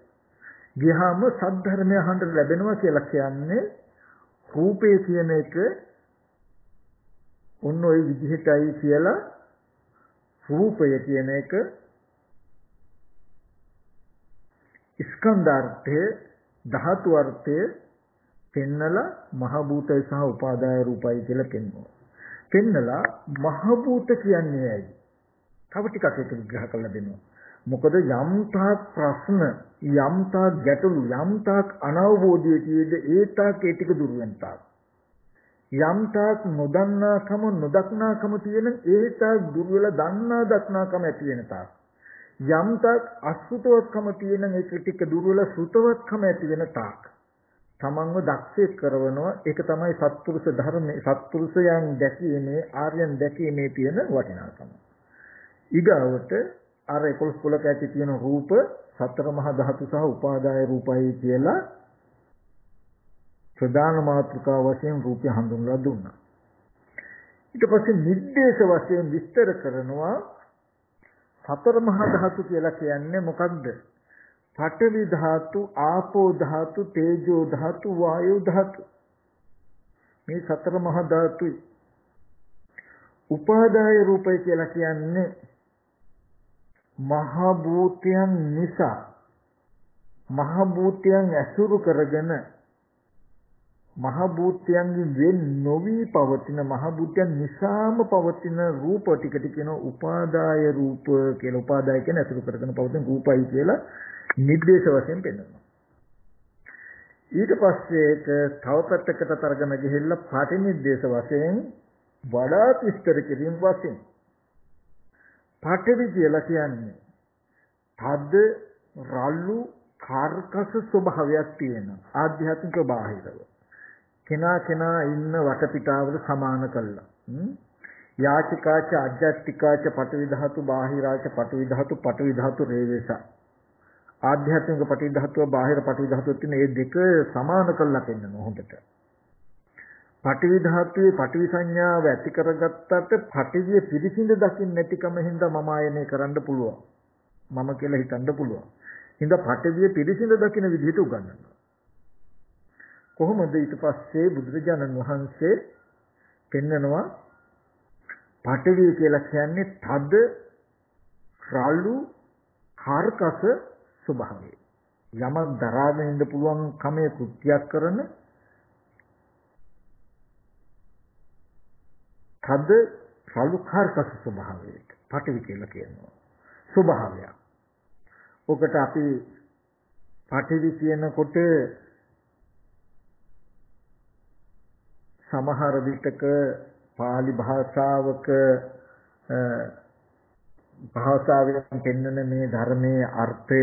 ගියාම සද්ධර්මය අහන්න ලැබෙනවා කියලා කියන්නේ රූපේ කියන එක ඔන්න ඔය විදිහටයි කියලා රූපය කියන එක ස්කන්ධාර්ථය ධාතු අර්ථය පෙන්නලා මහ භූතය සහ උපාදාය රූපයි කියලා පෙන්වනවා. පෙන්නලා මහ භූත කියන්නේ ඇයි? තව ටිකක් ඒක විග්‍රහ කරලා දෙනවා. මොකද යම් තාක් ප්‍රශ්න, යම් තාක් ගැටලු, යම් තාක් අනවබෝධය තියෙද ඒ තාක් ඒ ටික දුර වෙන තාක්. යම් තාක් නොදන්නාකම, නොදක්නාකම තියෙන ඒ තාක් දුර වෙලා දන්නා දක්නාකම ඇති වෙන තාක්. යම් තාක් අසෘතවත්කම තියෙන ඒක ටික දුර වෙලා සෘතවත්කම ඇති වෙන තාක්. තමන්ව දක්ෂයෙක් කරනවා. ඒක තමයි සත්පුරුෂ ධර්මයේ, සත්පුරුෂයන් දැකීමේ, ආර්යයන් දැකීමේ තියෙන වටිනාකම. ඊගාවට අර 11 පොළක ඇති තියෙන රූප සතර මහා ධාතු සහ උපාදාය රූපයි කියලා ප්‍රධාන මාතෘකාව වශයෙන් රූපය හඳුන්වලා දුන්නා. ඊට පස්සේ නිर्देश වශයෙන් විස්තර කරනවා සතර මහා ධාතු කියලා කියන්නේ මොකක්ද? පඨවි ධාතු, ආපෝ ධාතු, තේජෝ ධාතු, වායෝ ධාතු. මේ සතර මහා ධාතුයි. උපාදාය රූපය කියලා කියන්නේ මහ භූතයන් නිසා, මහ භූතයන් ඇසුරු කරගෙන මහ භූතයන්ගෙන් වෙන් නොවි පවතින, මහ භූතයන් නිසාම පවතින රූප ටිකට කියන උපාදාය රූප කියලා. උපාදාය කියන්නේ ඇසුරු කරගෙන පවතින රූපයි කියලා නිर्देश වශයෙන් පෙන්නනවා. ඊට පස්සේ ඒක තව පැත්තකට තරගම ගිහිල්ලා පාටිනිर्देश වශයෙන් වඩාත් විස්තර කිරීම වශයෙන් පාඨවි කියලා කියන්නේ තද රළු කාර්කස ස්වභාවයක් තියෙන ආධ්‍යාත්මික බාහිරව කෙනා ඉන්න වටපිටාවල සමාන කළා. යාචිකාච අජ්ජත්තිකාච පඨවි ධාතු බාහිරාච පඨවි ධාතු රේවේස. ආධ්‍යාත්මික පඨවි ධාතුව බාහිර පඨවි ධාතුව තියෙන මේ දෙක සමාන කළා පෙන්නනවා හොඳට. පඨවි ධාතුවේ පඨවි සංඥාව ඇති කරගත්තට පඨවිය පිරිසිඳ දකින්න නැතිකම හින්දා මම ආයනය කරන්න පුළුවන්. මම කියලා හිතන්න පුළුවන්. හින්දා පඨවිය පිරිසිඳ දකින්න විදිහට උගන්වනවා. කොහොමද ඊට පස්සේ බුදුරජාණන් වහන්සේ පෙන්නනවා පඨවි කියලා කියන්නේ තද රළු කාර්කස ස්වභාවය. යමක් දරාගෙන ඉන්න පුළුවන් කමේ කෘත්‍යයක් කරන තද රළු කාර්කස ස්වභාවයට පඨවි කියලා කියනවා. ස්වභාවය. ඔකට අපි පඨවි කියනකොට සමහර විටක පාලි භාෂාවක භාෂාවෙන් පෙන්වන මේ ධර්මයේ අර්ථය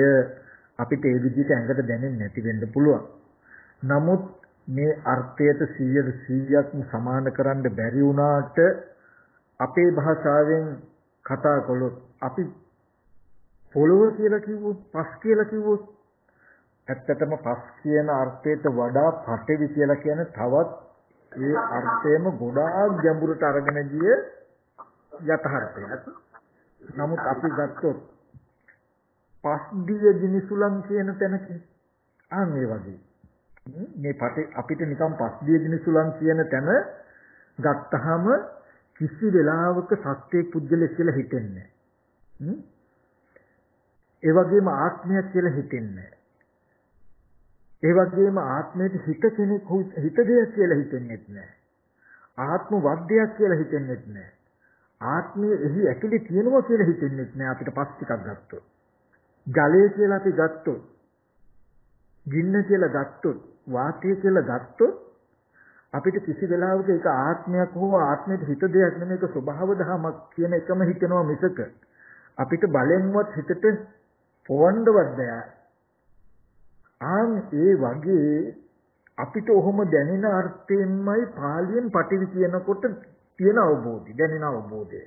අපිට ඒ විදිහට ඇඟට දැනෙන්නේ නැති වෙන්න පුළුවන්. නමුත් මේ අර්ථයට 100%ක්ම සමාන කරන්න බැරි වුණාට අපේ භාෂාවෙන් කතා කළොත් අපි පොළොව කියලා කිව්වොත් පස් කියලා කිව්වොත් ඇත්තටම පස් කියන අර්ථයට වඩා පඨවි කියලා කියන තවත් ඒ අර්ථයම ගොඩාක් ගැඹුරට අරගෙන ගිය යථාර්ථයක්. නමුත් අපි ගත්තොත් පස්දිය ගිනිසුලන් කියන තැනක මේ වගේ මේ අපිට නිකන් පස්දිය ගිනිසුලන් කියන තැන ගත්තාම කිසි වෙලාවක සත්‍යයේ පුද්ගලෙක් කියලා හිතෙන්නේ නැහැ. ඒ වගේම ආත්මයක් කියලා හිතෙන්නේ නැහැ. ඒ වගේම ආත්මයට හිත කෙනෙක් හිත දෙයක් කියලා හිතෙන්නේ නැහැ. ආත්ම වද්දයක් කියලා හිතෙන්නේ නැහැ. ආත්මය එහි ඇතුලේ තියෙනවා කියලා හිතෙන්නේ නැහැ අපිට පස් ටිකක් ගත්තොත්. ජලය කියලා අපි ගත්තොත්, ගින්න කියලා ගත්තොත්, වාතය කියලා ගත්තොත් අපිට කිසි වෙලාවක ඒක ආත්මයක් හෝ ආත්මයට හිත දෙයක් නෙමෙයි ඒක ස්වභාව ධමයක් කියන එකම හිතනවා මිසක අපිට බලෙන්වත් හිතට පොවන්නවත් බෑ. ඒ වගේ අපිට ඔහොම දැනෙන අර්ථයෙන්මයි පාලියෙන් පටිවි කියනකොට තියෙන අවබෝධය දැනෙන අවබෝධය.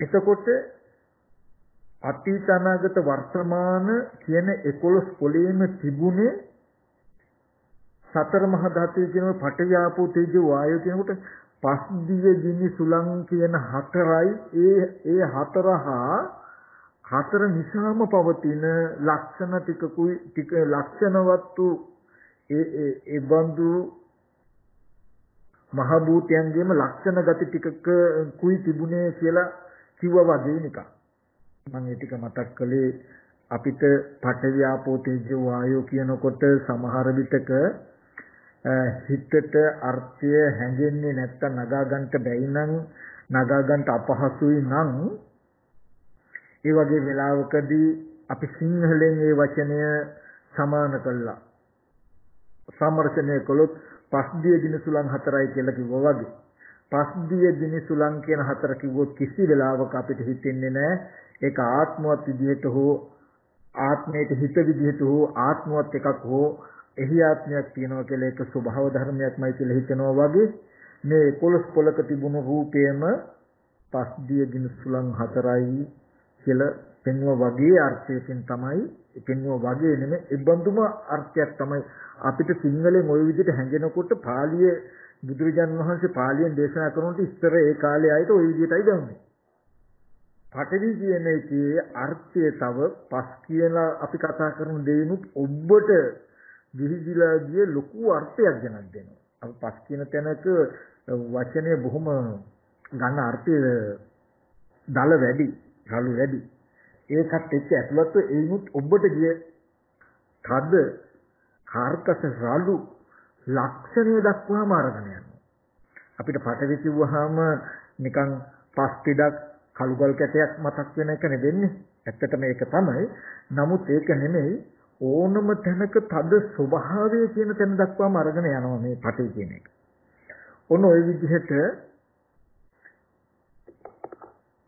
එතකොට අතීත අනාගත වර්තමාන කියන 11 පොළේම තිබුණේ සතර මහා ධාතුවේ කියන පඨවි ආපෝ තේජෝ වායෝ කියනකොට පස්දිය ගිනි සුලං කියන හතරයි ඒ හතර නිසාම පවතින ලක්ෂණ ටික ලක්ෂණවත්තු ඒ බඳු මහ භූතයන්ගේම ලක්ෂණ ගති ටිකක කුයි තිබුණේ කියලා කිව්වා වගේ නිකන්. මම ඒ ටික මතක් කළේ අපිට පඨවි ආපෝ තේජෝ වායෝ කියනකොට සමහර විටක හිතට අර්ථය හැඟෙන්නේ නැත්තම් නගා ගන්නට බැයි නම් නගා ගන්නට අපහසුයි නම් ඒ වගේ වෙලාවකදී අපි සිංහලෙන් ඒ වචනය සමාන කළා. සමර්ථනය කළොත් පස්දිය දිනසුලන් හතරයි කියලා කිව්වා වගේ. පස්දිය දිනසුලන් කියන හතර කිව්වොත් කිසි වෙලාවක අපිට හිතෙන්නේ නැහැ ඒක ආත්මවත් විදිහට හෝ ආත්මයට හිත විදිහට හෝ ආත්මවත් එකක් හෝ එහි ආත්මයක් තියෙනවා කියලා ඒක ස්වභාව ධර්මයක්මයි කියලා හිතනවා වගේ මේ 11 පොලක තිබුණු රූපේම පස්දිය දිනසුලන් හතරයි කියලා පෙන්වුවා වගේ අර්ථයකින් තමයි පෙන්වුවා වගේ නෙමෙයි ඒ බඳුම අර්ථයක් තමයි අපිට සිංහලෙන් ওই විදිහට හැංගෙනකොට පාලිය බුදුරජාණන් වහන්සේ පාලියෙන් දේශනා කරනකොට ඉස්සර ඒ කාලේ ආයත ওই විදිහටයි ගන්නේ. පඨවි කියන එකේ අර්ථය තව පස් කියලා අපි කතා කරන දෙයිනුත් ඔබට විහිදිලා ගිය ලොකු අර්ථයක් ගෙනත් දෙනවා. අපි පස් කියන තැනක වචනය බොහොම ගන්න අර්ථය දල වැඩි, රළු වැඩි. ඒකත් එක්ක ඇතුළත්ව ඒනුත් ඔබට ගිය තද කාර්කස රළු ලක්ෂණය දක්වාම අරගෙන යනවා. අපිට පඨවි කිව්වහම නිකන් පස් පිටක් කළුගල් කැටයක් මතක් වෙන එක නෙවෙන්නේ. ඇත්තටම ඒක තමයි. නමුත් ඒක නෙමෙයි ඕනම තැනක තද ස්වභාවය කියන තැන දක්වාම අරගෙන යනවා මේ පඨවි කියන එක. ඔන්න ওই විදිහට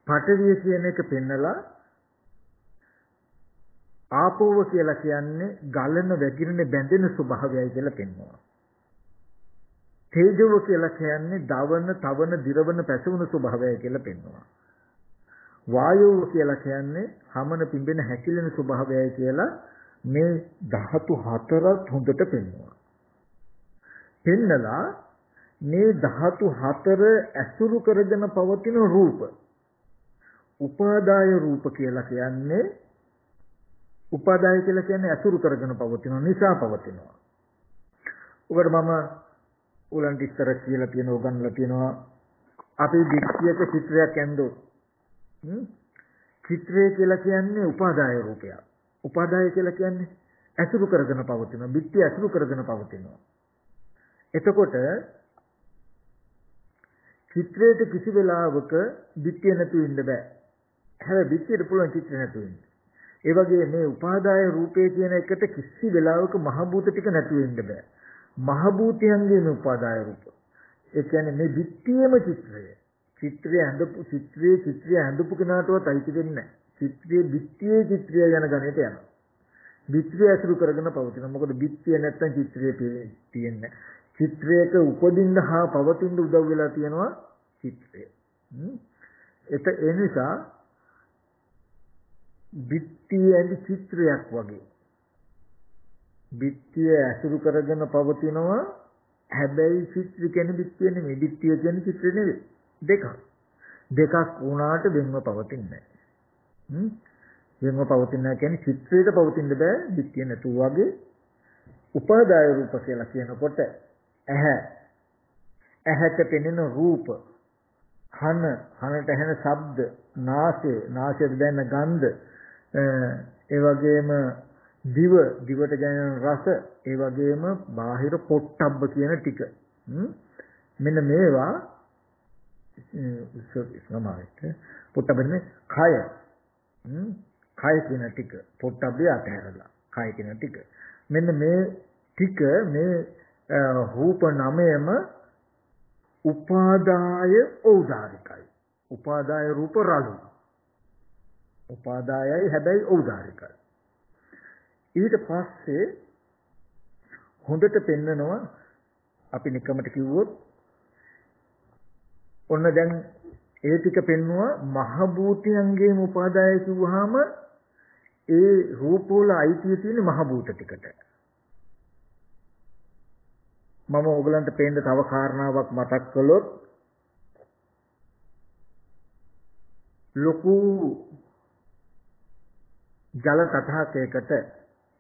පඨවිය කියන එක පෙන්නලා ආපෝව කියලා කියන්නේ ගලන වැగిරෙන බැඳෙන ස්වභාවයයි කියලා පෙන්වනවා. තේජව කියලා කියන්නේ දවන, තවන, දිරවන, පැසවන ස්වභාවයයි කියලා පෙන්වනවා. වායුව කියලා කියන්නේ හමන, පිඹෙන, හැකිලෙන ස්වභාවයයි කියලා මේ ධාතු හතරත් හොඳට පෙන්වනවා. පෙන්නලා මේ ධාතු හතර ඇසුරු කරගෙන පවතින රූප උපාදාය රූප කියලා කියන්නේ උපාදාය කියලා කියන්නේ ඇසුරු කරගෙන පවතින නිසා පවතිනවා. උගර මම උලන් විස්තර කියලා තියෙන උගන්ලා තියෙනවා අපි දික්තියක චිත්‍රයක් ඇඳුවොත් චිත්‍රය කියලා කියන්නේ උපාදාය රූපයක්. උපාදාය කියලා කියන්නේ ඇසුරු කරගෙන පවතිනවා. දික්තිය ඇසුරු කරගෙන පවතිනවා. එතකොට චිත්‍රයට කිසි වෙලාවක දික්තිය නැතුව ඉන්න බෑ. හැබැයි දික්තියට පුළුවන් චිත්‍රය නැතුව ඉන්න. ඒ වගේ මේ උපාදාය රූපය කියන එකට කිසි වෙලාවක මහ භූත ටික නැතුව ඉන්න බෑ. මහ භූතයන්ගේ මේ උපාදාය රූප. ඒ කියන්නේ මේ දික්තියම චිත්‍රය. චිත්‍රය ඇඳපු කෙනාටවත් අයිති වෙන්නේ නැහැ. චිත්‍රයේ දික්තියේ චිත්‍රය යන ගණයට යනවා. දික්තිය ඇසුරු කරගෙන පවතිනවා. මොකද දික්තිය නැත්තම් චිත්‍රය තියෙන්නේ. චිත්‍රයක උපදින්න හා පවතින්න උදව් වෙලා තියෙනවා චිත්‍රය. ඒ නිසා දික්තිය ඇඳි චිත්‍රයක් වගේ. දික්තිය ඇසුරු කරගෙන පවතිනවා. හැබැයි චිත්‍ර කියන්නේ දික්තිය නෙමෙයි. දික්තිය කියන්නේ චිත්‍ර නෙවෙයි. දෙකක් වුණාට වෙන්ව පවතින්නේ නැහැ. වෙන්ව පවතිනවා කියන්නේ චිත්‍රයට පවතින්න බෑ. දික්තිය නැතුව වගේ උපාදාය රූප කියලා කියනකොට ඇහැට පෙනෙන රූප, කනට ඇහෙන ශබ්ද, නාසයට දැනෙන ගන්ධ, ඒ වගේම දිවට දැනෙන රස, ඒ වගේම බාහිර පොට්ටබ්බ කියන ටික. මෙන්න මේවා සමාවෙත් පොට්ටබ්බනේ කය. කය කියන ටික පොට්ටබ්බේ අතහැරලා කය කියන ටික. මෙන්න මේ ටික මේ රූප නමයම උපාදාය ඖදාරිකයි. උපාදාය රූප රළු. උපාදායයි හැබැයි ඖදාරිකයි. ඊට පස්සේ හොඳට පෙන්නනවා අපි නිකමට කිව්වොත් ඔන්න දැන් ඒ ටික පෙන්නවා මහ භූතයන්ගේම උපාදාය කිව්වහම ඒ රූප වල අයිතිය තියෙන මහ භූත ටිකට. මම ඔයගලන්ට පෙන්න තව කාරණාවක් මතක් කළොත් ලොකු ජල තටහකයකට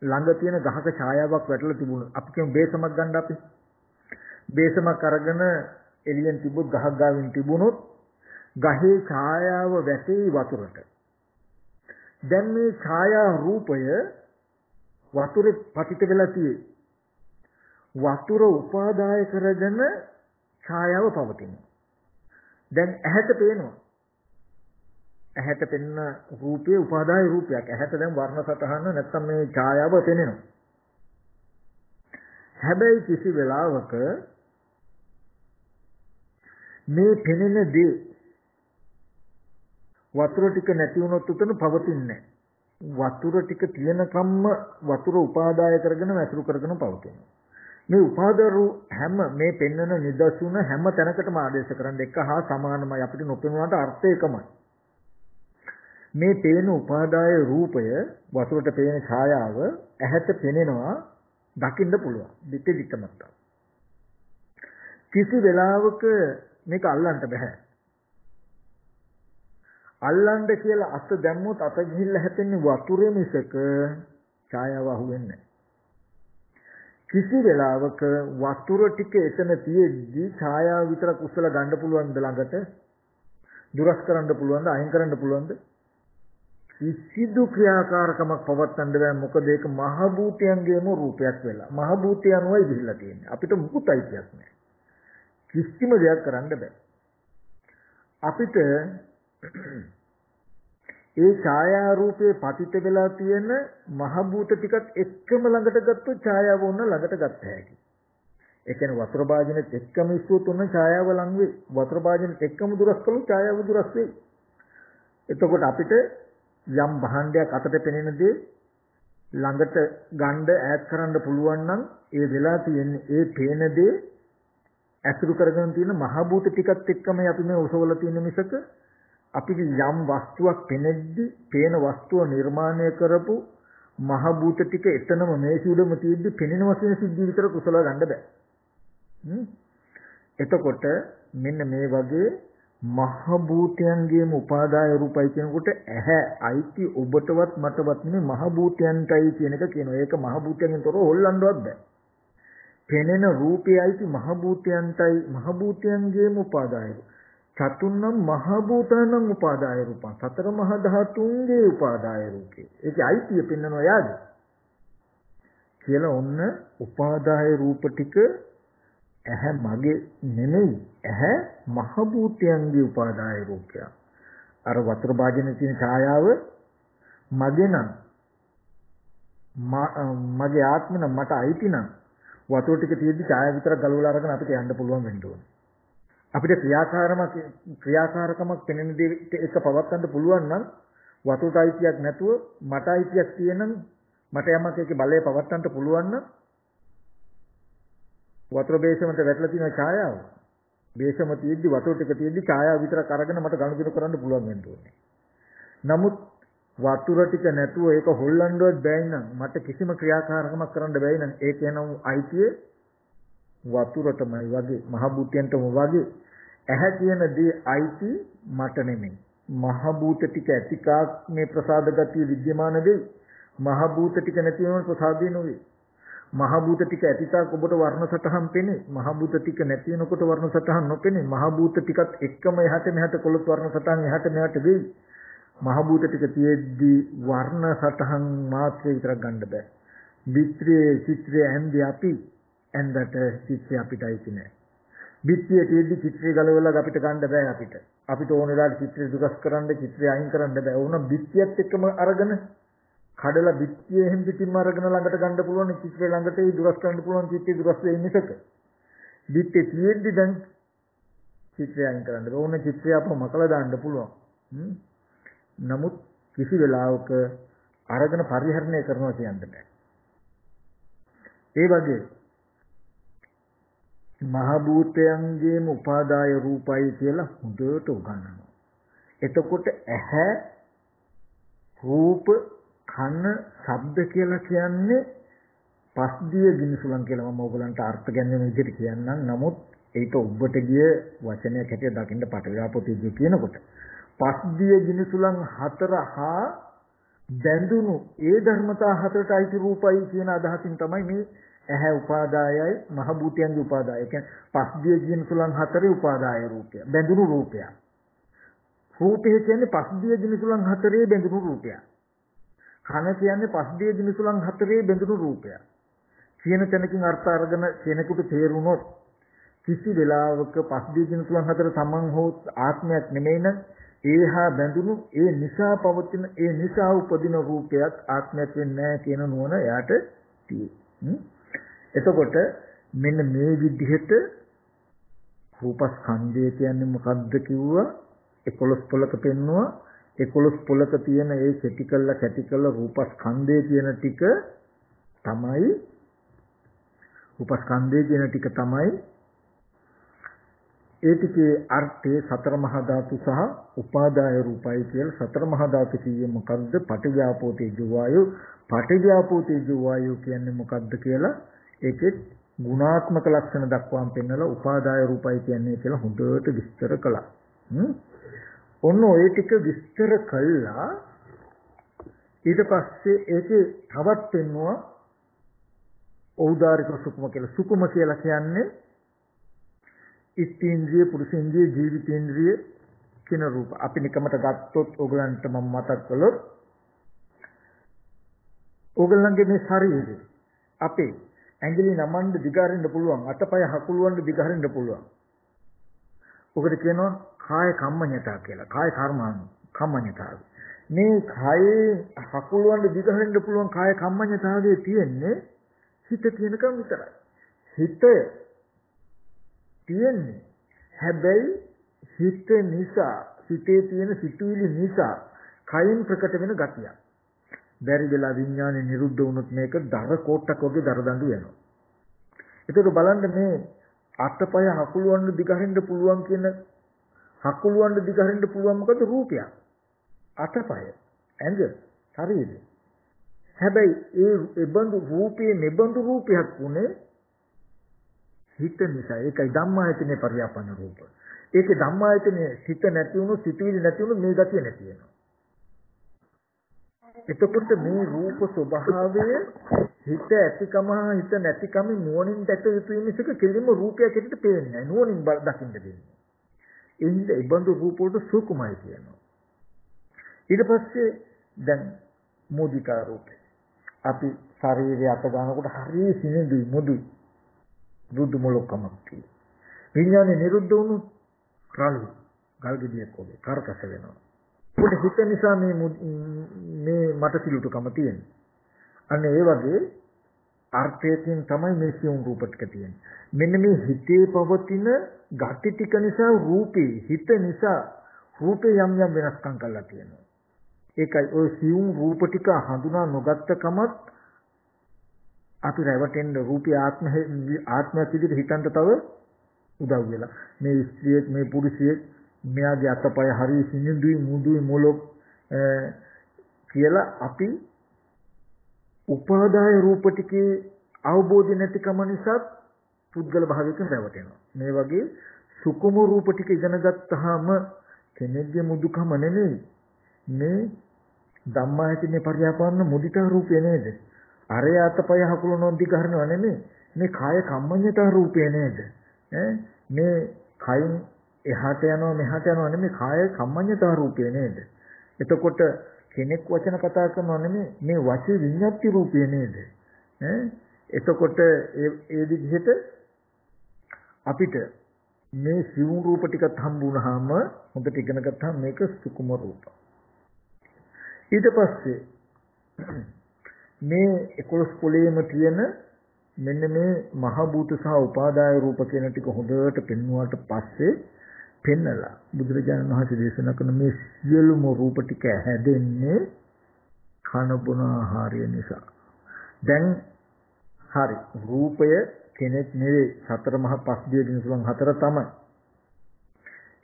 ළඟ තියෙන ගහක ඡායාවක් වැටලා තිබුණා. අපි කියමු බේසමක් ගන්න අපි. බේසමක් අරගෙන එළියෙන් තිබුත් ගහක් ගාවින් තිබුණොත් ගහේ ඡායාව වැටේ වතුරට. දැන් මේ ඡායා රූපය වතුරේ පතිත වෙලා තියෙයි. වතුර උපාදාය කරගෙන ඡායාව පවතිනවා. දැන් ඇහැට පේනවා. ඇහැට පෙනෙන රූපේ උපාදාය රූපයක්. ඇහැට දැන් වර්ණ සතහන නැත්තම් මේ ඡායාව පෙනෙනවා. හැබැයි කිසි වෙලාවක මේ පෙනෙන දේ වතුර ටික නැති වුණොත් උතන පවතින්නේ නැහැ. වතුර ටික තියෙනකම්ම වතුර උපාදාය කරගෙන වැසුරු කරගෙන පවතිනවා. මේ උපාදාරු හැම මේ පෙන්වන නිදසුන හැම තැනකටම ආදේශ කරන්න එක හා සමානමයි. අපිට නොපෙනුනාට අර්ථය එකමයි. මේ පේන උපාදාය රූපය වතුරට පේන ඡායාව ඇහැට පෙනෙනවා, දකින්න පුළුවන්. දිට්ඨිමත්ත. කිසි වෙලාවක මේක අල්ලන්න බෑ. අල්ලන්න කියලා අත දැම්මොත් අත ගිහිල්ලා හැපෙන්නේ වතුරේ මිසක ඡායාව අහුවෙන්නේ නැහැ. කිසි වෙලාවක වතුර ටික එතන තියෙද්දි ඡායාව විතරක් උස්සලා ගන්න පුළුවන්ද ළඟට? දුරස් කරන්න පුළුවන්ද? අයින් කරන්න පුළුවන්ද? කිසිදු ක්‍රියාකාරකමක් පවත්වන්න බෑ. මොකද ඒක මහ භූතයන්ගේම රූපයක් වෙලා. මහ භූතයන්වයි ගිහිල්ලා තියෙන්නේ. අපිට මුකුත් අයිතියක් නැහැ. කිසිම දෙයක් කරන්න බෑ. අපිට ඒ ඡායා රූපේ පතිත වෙලා තියෙන මහ භූත ටිකත් එක්කම ළඟට ගත්තොත් ඡායාව උන්න ළඟට ගත්ත හැකි. ඒ කියන්නේ වතුර භාජනෙත් එක්කම ඉස්සුවොත් උන්න ඡායාව ළඟ වෙයි. වතුර භාජනෙත් එක්කම දුරස් කළොත් ඡායාව දුරස් වෙයි. එතකොට අපිට යම් භාණ්ඩයක් අතට පෙනෙන දේ ළඟට ගන්න ඈත් කරන්න පුළුවන් නම් ඒ වෙලා තියෙන්නේ ඒ පේන දේ ඇසුරු කරගෙන තියෙන මහ භූත ටිකත් එක්කම අපි මේ ඔසවල තියෙන මිසක අපිට යම් වස්තුවක් පෙනෙද්දි පේන වස්තුව නිර්මාණය කරපු මහ භූත ටික එතනම මේසි උඩම තියෙද්දි පෙනෙන වශයෙන් සිද්ධි විතර කුසල ගන්න බෑ. එතකොට මෙන්න මේ වගේ මහ භූතයන්ගේම උපාදාය රූපයි කියනකොට ඇහැ අයිති ඔබටවත් මටවත් නෙමෙයි මහ භූතයන්ටයි කියන එක කියනවා. ඒක මහ භූතයන්ගෙන් තොරව හොල්ලන්නවත් බෑ. පෙනෙන රූපයයි මහ භූතයන්ටයි මහ භූතයන්ගේම උපාදාය. චතුන්නම් මහ භූතානම් උපාදාය රූපං. සතර මහා ධාතුන්ගේ උපාදාය රූපේ. ඒකයි අයිතිය පෙන්වනවා යාද. කියලා ඔන්න උපාදාය රූප ටික ඇහැ මගේ නෙමෙයි. ඇහැ මහ භූතයන්ගේ උපාදාය රූපය. අර වතුර භාජනයේ තියෙන ඡායාව මගේ නම් මගේ ආත්ම නම් මට අයිති නම් වතුර ටික තියෙද්දි ඡායාව විතරක් ගලවලා අරගෙන අපිට යන්න පුළුවන් වෙන්න ඕනේ. අපිට ක්‍රියාකාරකමක් පෙනෙන දේ එක පවත්වන්න පුළුවන් නම් වතුරට අයිතියක් නැතුව මට අයිතියක් තියෙනම් මට යමක් ඒකේ බලය පවත්වන්න පුළුවන් නම් වතුර බේසමට වැටලා තියෙන ඡායාව බේසම තියෙද්දි වතුර ටික තියෙද්දි ඡායාව විතරක් අරගෙන මට ගනුදෙනු කරන්න පුළුවන් වෙන්න ඕනේ. නමුත් වතුර ටික නැතුව ඒක හොල්ලන්නවත් බැයි නම් මට කිසිම ක්‍රියාකාරකමක් කරන්න බැයි නම් ඒක එනම් අයිතිය වතුරටමයි වගේ මහ භූතයන්ටම වගේ ඇහැ කියන දේ අයිති මට නෙමෙයි. මහ භූත ටික ඇතිකාක් මේ ප්‍රසාද ගතිය විද්‍යමාන වෙයි. මහ භූත ටික නැති වෙනකොට ප්‍රසාදේ නොවේ. මහ භූත ටික ඇතිකාක් ඔබට වර්ණ සටහන් පෙනේ. මහ භූත ටික නැති වෙනකොට වර්ණ සටහන් නොපෙනේ. මහ භූත ටිකත් එක්කම එහාට මෙහාට කොළොත් වර්ණ සටහන් එහාට මෙහාට වෙයි. මහ භූත ටික තියෙද්දි වර්ණ සටහන් මාත්‍රේ විතරක් ගන්න බෑ. විත්‍රයේ චිත්‍රයේ ඇන්දි අපි ඇන්දට චිත්‍රය අපිට අයිති නෑ. විත්‍රයේ තියෙද්දි චිත්‍රය ගලවලා අපිට ගන්න බෑ අපිට. අපිට ඕන වෙලාවට චිත්‍රය දුකස් කරන්න චිත්‍රය අයින් කරන්න බෑ. ඕන විත්‍යයත් එක්කම අරගෙන කඩලා විත්‍යයෙන් පිටින්ම අරගෙන ළඟට ගන්න පුළුවන් චිත්‍රය ළඟට ඒ දුරස් කරන්න පුළුවන් චිත්‍රය දුරස් වෙන්නේ මිසක විත්‍ය තියෙද්දි දැන් චිත්‍රය අයින් කරන්න බෑ. ඕන චිත්‍රය අපව මකලා දාන්න පුළුවන්. නමුත් කිසි වෙලාවක අරගෙන පරිහරණය කරනවා කියන්න බෑ. ඒ වගේ මහ භූතයන්ගේම උපාදාය රූපයි කියලා හොඳට උගන්වනවා. එතකොට ඇහැ රූප කන ශබ්ද කියලා කියන්නේ පස්දිය ගිනිසුලන් කියලා මම ඔයගලන්ට අර්ථ ගැන්වෙන විදිහට කියන්නම්. නමුත් ඒක ඔබට ගිය වචනයක් හැටියට දකින්න පටවියාපෝතේජී කියනකොට පස්දිය ගිනිසුලන් හතර හා බැඳුණු ඒ ධර්මතා හතරට අයිති රූපයි කියන අදහසින් තමයි මේ ඇහැ උපාදායයි මහ භූතයන්ගේ උපාදාය. ඒ කියන්නේ පස්දිය ගිනිසුලන් හතරේ උපාදාය රූපය. බැඳුණු රූපය. රූපය කියන්නේ පස්දිය ගිනිසුලන් හතරේ බැඳුණු රූපය. කන කියන්නේ පස්දිය ගිනිසුලන් හතරේ බැඳුණු රූපය. කියන තැනකින් අර්ථ අරගෙන කෙනෙකුට තේරුණොත් කිසි වෙලාවක පස්දිය ගිනිසුලන් හතර තමන් හෝ ආත්මයක් නෙමෙයි නම් ඒහා බැඳුණු ඒ නිසා පවතින ඒ නිසා උපදින රූපයක් ආත්මයක් වෙන්නේ නැහැ කියන නුවණ එයාට තියෙයි. එතකොට මෙන්න මේ විදිහට රූපස්කන්ධය කියන්නේ මොකද්ද කිව්වා 11 පොලක පෙන්නවා 11 පොලක තියෙන ඒ කැටි කළ රූපස්කන්ධය කියන ටික තමයි රූපස්කන්ධය කියන ටික තමයි ඒ ටිකේ අර්ථය සතර මහා ධාතු සහ උපාදාය රූපයි කියලා සතර මහා ධාතු කියේ මොකද්ද පටිඝාපෝ තේජෝ වායු පටිඝාපෝ තේජෝ වායු කියන්නේ මොකද්ද කියලා ඒකෙත් ගුණාත්මක ලක්ෂණ දක්වාම පෙන්නලා උපාදාය රූපයි කියන්නේ කියලා හොඳට විස්තර කළා. ඔන්න ඔය ටික විස්තර කළා ඊට පස්සේ ඒකේ තවත් පෙන්නවා ඖදාරික සුකුම කියලා. සුකුම කියලා කියන්නේ ඉස්තේන්ද්‍රිය පුරුෂේන්ද්‍රිය ජීවිතේන්ද්‍රිය කියන රූප. අපි නිකමට ගත්තොත් ඕගලන්ට මම මතක් කළොත් ඕගලන්ගේ මේ ශරීරය අපේ ඇඟිලි නමන්න දිගහරින්න පුළුවන් අතපය හකුලවන්න දිගහරින්න පුළුවන්. ඔකට කියනවා කාය කම්මඤ්ඤතා කියලා. කාය කම්මඤ්ඤතාවය. මේ කායේ හකුලවන්න දිගහරින්න පුළුවන් කාය කම්මඤ්ඤතාවයේ තියෙන්නේ හිත තියෙනකම් විතරයි. හිත තියෙන්නේ හැබැයි හිත නිසා හිතේ තියෙන සිතුවිලි නිසා කයින් ප්‍රකට වෙන ගතියක්. බැරි වෙලා විඥානේ නිරුද්ධ වුණොත් මේක දර කෝට්ටක් වගේ දරදඬු වෙනවා. ඒකට බලන්න මේ අතපය හකුලවන්න දිගහරින්න පුළුවන් කියන හකුලවන්න දිගහරින්න පුළුවන් මොකද රූපයක්. අතපය ඇඟ ශරීරය. හැබැයි ඒ බඳු රූපයේ නිබඳු රූපයක් උනේ හිත නිසා. ඒකයි ධම්මායතනේ පරියාපන්න රූප. ඒකේ ධම්මායතනේ හිත නැති වුණු සිතුවිලි නැති වුණු මේ ගතිය නැති වෙනවා. එතකොට මේ රූප ස්වභාවය හිත ඇතිකම හිත නැතිකම නුවණින් දැක යුතු මිසක කෙලින්ම රූපයක් හැටියට පේන්නේ නැහැ. නුවණින් දකින්න දෙන්නේ. එන්නේ ඒ බඳු රූප වලට සුකුමයි කියනවා. ඊට පස්සේ දැන් මෝදිකා රූපේ අපි ශරීරය අත ගන්නකොට හරිය සිනිඳුයි මුදුයි දුදු මොලොක්කමක් තියෙනවා. විඥානේ නිරුද්ධ වුණොත් රළු ගල් ගෙඩියක් වගේ කරකස වෙනවා. උඩ හිත නිසා මේ මට සිලුටුකම තියෙන්නේ. අන්න ඒ වගේ අර්ථයෙන් තමයි මේ සියුම් රූප ටික තියෙන්නේ. මෙන්න මේ හිතේ පවතින ගති ටික නිසා රූපේ හිත නිසා රූපේ යම් යම් වෙනස්කම් කරලා තියෙනවා. ඒකයි ඔය සියුම් රූප ටික හඳුනා නොගත්ත කමත් අපි රැවටෙන්න රූපී ආත්මයක් විදිහට හිතන්න තව උදව් වෙලා. මේ ස්ත්‍රියෙක් මේ පුරුෂයෙක් මෙයාගේ අතපය හරිය සිනිඳුයි මුදුයි මොලොක් කියලා අපි උපාදාය රූප ටිකේ අවබෝධ නැතිකම නිසා පුද්ගල භාවයකින් රැවටෙනවා. මේ වගේ සුකුම රූප ටික ඉගෙන ගත්තාම කෙනෙක්ගේ මුදුකම නෙමෙයි මේ ධම්මායතනේ පරියාපන්න මුදිතා රූපය නේද? අරය අතපය හකුලනොන් දිගහරනව නෙමෙයි. මේ කාය කම්මඤ්ඤතා රූපය නේද? මේ කයින් එහාට යනවා මෙහාට යනවා නෙමෙයි කාය කම්මඤ්ඤතා රූපය නේද? එතකොට කෙනෙක් වචන කතා කරනවා නෙමෙයි මේ වාචික විඤ්ඤාති රූපය නේද? එතකොට ඒ විදිහට අපිට මේ සිවුම් රූප ටිකත් හම්බුනහම හොඳට ඉගෙන ගත්තාම මේක සුකුම රූප. ඊට පස්සේ මේ 11 පොළේම තියෙන මෙන්න මේ මහ භූත සහ උපාදාය රූප කියන ටික හොඳට පෙන්වුවාට පස්සේ පෙන්නලා බුදුරජාණන් වහන්සේ දේශනා කරන මේ සියලුම රූප ටික හැදෙන්නේ කන බොන ආහාරය නිසා. දැන් හරි රූපය කෙනෙක් නෙවෙයි සතර මහා පස්දිය දිනසුලන් හතර තමයි.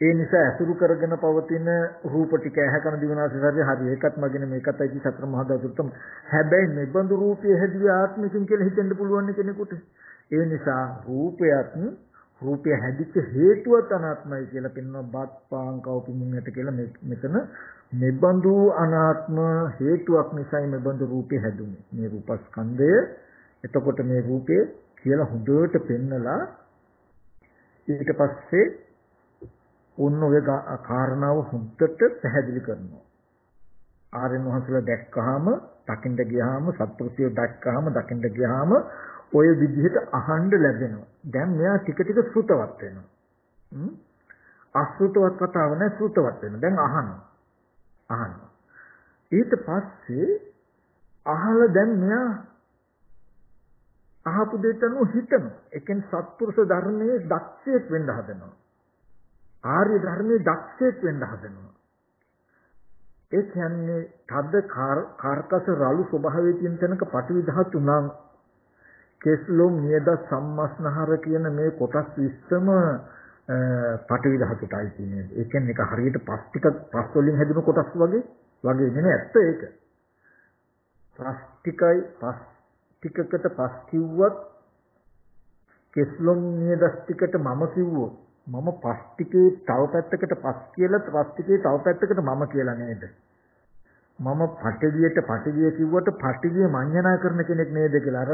ඒ නිසා අසුරු කරගෙන පවතින රූප ටික ඇහැ කන දිවනාසය හරි ඒකත් මගින් මේකත් ඇයි සතර මහා ධාතුත්ම. හැබැයි මෙබඳු රූපය හැදුවේ ආත්මිකින් කියලා හිතෙන්න පුළුවන් කෙනෙකුට. ඒ නිසා රූපය හැදිච්ච හේතුවත් අනාත්මයි කියලා පෙන්වන බත් පාන් කවුපිමුන්නට කියලා මෙතන මෙබඳු අනාත්ම හේතුවක් නිසායි මෙබඳු රූපය හැදුනේ. මේ රූපස්කන්ධය එතකොට මේ රූපය කියලා හොඳට පෙන්නලා ඊට පස්සේ ඔන්න ඔය කාරණාව හොඳට පැහැදිලි කරනවා. ආර්යයන් වහන්සේලා දැක්කහම, දකින්න ගියාම, සත්පුරුෂයෝ දැක්කහම, දකින්න ගියාම ඔය විදිහට අහන්න ලැබෙනවා. දැන් මෙයා ටික ටික ශ්‍රුතවත් වෙනවා. අශ්‍රුතවත් කතාව නෑ ශ්‍රුතවත් වෙනවා. දැන් අහනවා. ඊට පස්සේ අහලා දැන් මෙයා අහපු දෙයට අනුව හිතනවා. ඒකෙන් සත්පුරුෂ ධර්මයේ දක්ෂයෙක් වෙන්න හදනවා. ආර්ය ධර්මයේ දක්ෂයෙක් වෙන්න හදනවා. ඒ කියන්නේ තද කාර්කස රළු ස්වභාවයේ තියෙන තැනක පටවි ධාතු නම් කෙස්ලොම් නියද සම්මස්නහර කියන මේ කොටස් 20ම පටවි ධාතුටයි කියන්නේ. ඒ කියන්නේ ඒක හරියට පස් වලින් හැදුණු කොටස් වගේ නෙමෙයි ඇත්ත ඒක. ටිකකට පස් කිව්වත් කෙස්ලොම් නියද ටිකට මම කිව්වොත් මම පස් ටිකේ තව පැත්තකට පස් කියලා පස් ටිකේ තව පැත්තකට මම කියලා නේද? මම පටිවියට පටිවිය කිව්වට පටිවිය මඤ්ඤණා කරන කෙනෙක් නේද කියලා අර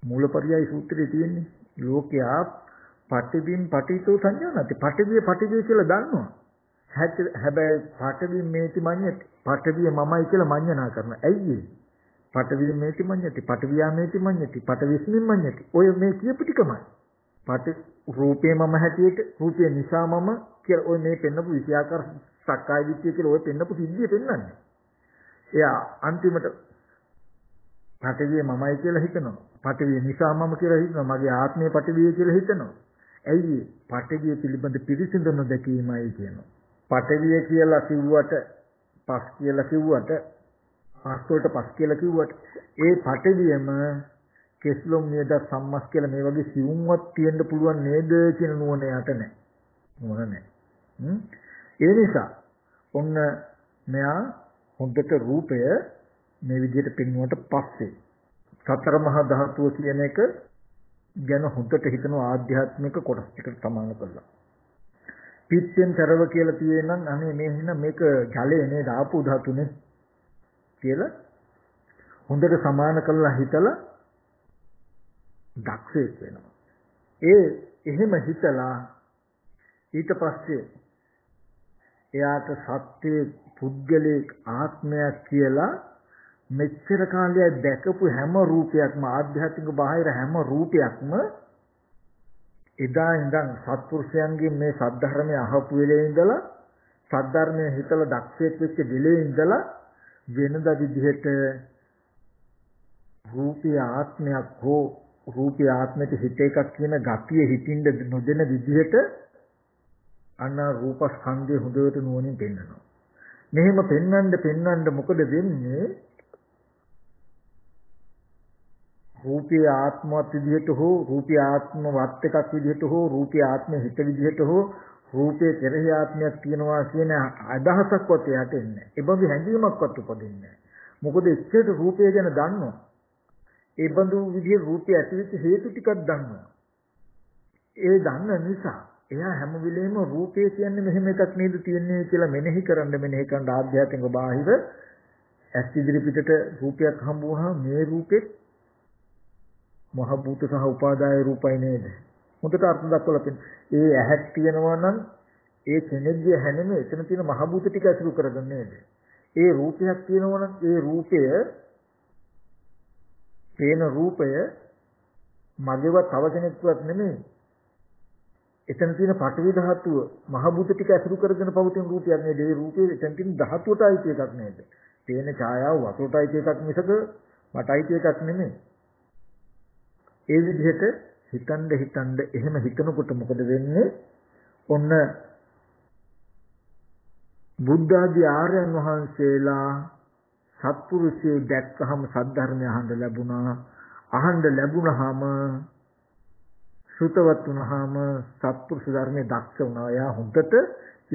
මූලපරියාය සූත්‍රයේ තියෙන්නේ. ලෝකයා පටිවින් පටිතෝ සංඥානති. පටිවිය කියලා දන්නවා. හැබැයි පටිවින් මේති මඤ්ඤති. පටිවිය මමයි කියලා මඤ්ඤණා කරනවා. ඇයි ඒ? පටිවිය මේති මඤ්ඤති. පටිවියා මේති මඤ්ඤති. පටිවිස්මින් මඤ්ඤති. ඔය මේ කියපු ටිකමයි. රූපේ මම හැටියට රූපේ නිසා මම කියලා ඔය මේ පෙන්නපු විෂයාකාර සක්කාය දිට්ඨිය කියලා ඔය පෙන්නපු සිද්ධිය පෙන්නන්නේ. එයා අන්තිමට පටිවිය මමයි කියලා හිතනවා. පටිවිය නිසා මම කියලා හිතනවා. මගේ ආත්මය පටිවිය කියලා හිතනවා. ඇයි පටිවිය පිළිබඳ පිරිසිදු නොදැකීමයි කියනවා. පටිවිය කියලා කිව්වට පස් කියලා කිව්වට පස් වලට පස් කියලා කිව්වට ඒ පටිවියම කෙස්ලොම් නියද සම්මස් කියලා මේ වගේ සිවුම්වත් තියෙන්න පුළුවන් නේද කියන නුවණ යට නැහැ. නුවණ නැහැ. ඒ නිසා ඔන්න මෙයා හොඳට රූපය මේ විදිහට පෙන්වුවට පස්සේ සතර මහා ධාතුව කියන එක ගැන හොඳට හිතන ආධ්‍යාත්මික කොටස් ටිකට සමාන කරලා. පිට්ටෙන් තරව කියලා තියෙනනම් අනේ මේ හින මේක ජලය නේද ආපු ධාතුනේ කියලා හොඳට සමාන කරලා හිතලා දක්ෂයෙක් වෙනවා. එහෙම හිතලා ඊට පස්සේ එයාට සත්‍ය පුද්ගලික ආත්මයක් කියලා මෙච්චර කාලයක් දැකපු හැම රූපයක්ම ආධ්‍යාත්මික බාහිර හැම රූපයක්ම එදා ඉඳන් සත්පුරුෂයන්ගෙන් මේ සද්ධර්මය අහපු වෙලේ ඉඳලා සද්ධර්මයේ හිතලා දක්ෂයෙක් වෙච්ච වෙලේ ඉඳලා වෙනදා විදිහට රූපී ආත්මයක් හෝ රූපී ආත්මයට හිත එකක් කියන ගතිය හිතින්ද නොදෙන විදිහට අන්න රූපස්කන්ධය හොඳට නුවණින් පෙන්වනවා. මෙහෙම පෙන්වන්න මොකද වෙන්නේ? රූපී ආත්මවත් විදිහට හෝ රූපී ආත්මවත් එකක් විදිහට හෝ රූපී ආත්ම හිත විදිහට හෝ රූපේ කෙරෙහි ආත්මයක් තියෙනවා කියන අදහසක්වත් එයාට එන්නේ නැහැ. ඒ බඳු හැඟීමක්වත් උපදින්නේ නැහැ. මොකද එච්චර රූපය ගැන දන්නවා. ඒ බඳු විදිහේ රූපය ඇතිවෙච්ච හේතු ටිකක් දන්නවා. ඒ දන්න නිසා එයා හැම වෙලේම රූපය කියන්නේ මෙහෙම එකක් නේද තියෙන්නේ කියලා මෙනෙහි කරන්න ආධ්‍යාත්මික බාහිර ඇස් ඉදිරි පිටට රූපයක් හම්බ වුණා මේ රූපෙත් මහ භූත සහ උපාදාය රූපයි නේද? හොඳට අර්ථ දක්වලා තියෙනවා. ඒ ඇහක් තියෙනවා නම් ඒ කෙනෙක්ගේ හැනෙම එතන තියෙන මහ භූත ටික අසුරු කරගන්න නේද? ඒ රූපයක් තියෙනවා නම් ඒ රූපය පේන රූපය මගේවත් තව කෙනෙක්වත් නෙමෙයි. එතන තියෙන පඨවි ධාතුව මහ භූත ටික අසුරු කරගෙන පවතින රූපයක් නේද? ඒ රූපේ එතන තියෙන ධාතුවට අයිති එකක් නේද? පේන ඡායාව වතුරට අයිති එකක් මිසක මට අයිති එකක් නෙමෙයි. ඒ විදිහට හිතන්න එහෙම හිතනකොට මොකද වෙන්නේ? ඔන්න බුද්ධ ආදී ආර්යයන් වහන්සේලා සත්පුරුෂයෝ දැක්කහම සද්ධර්මය අහන්න ලැබුණාම සුතවත් වුණාම සත්පුරුෂ ධර්මයේ දක්ෂ වුණා. එයා හොඳට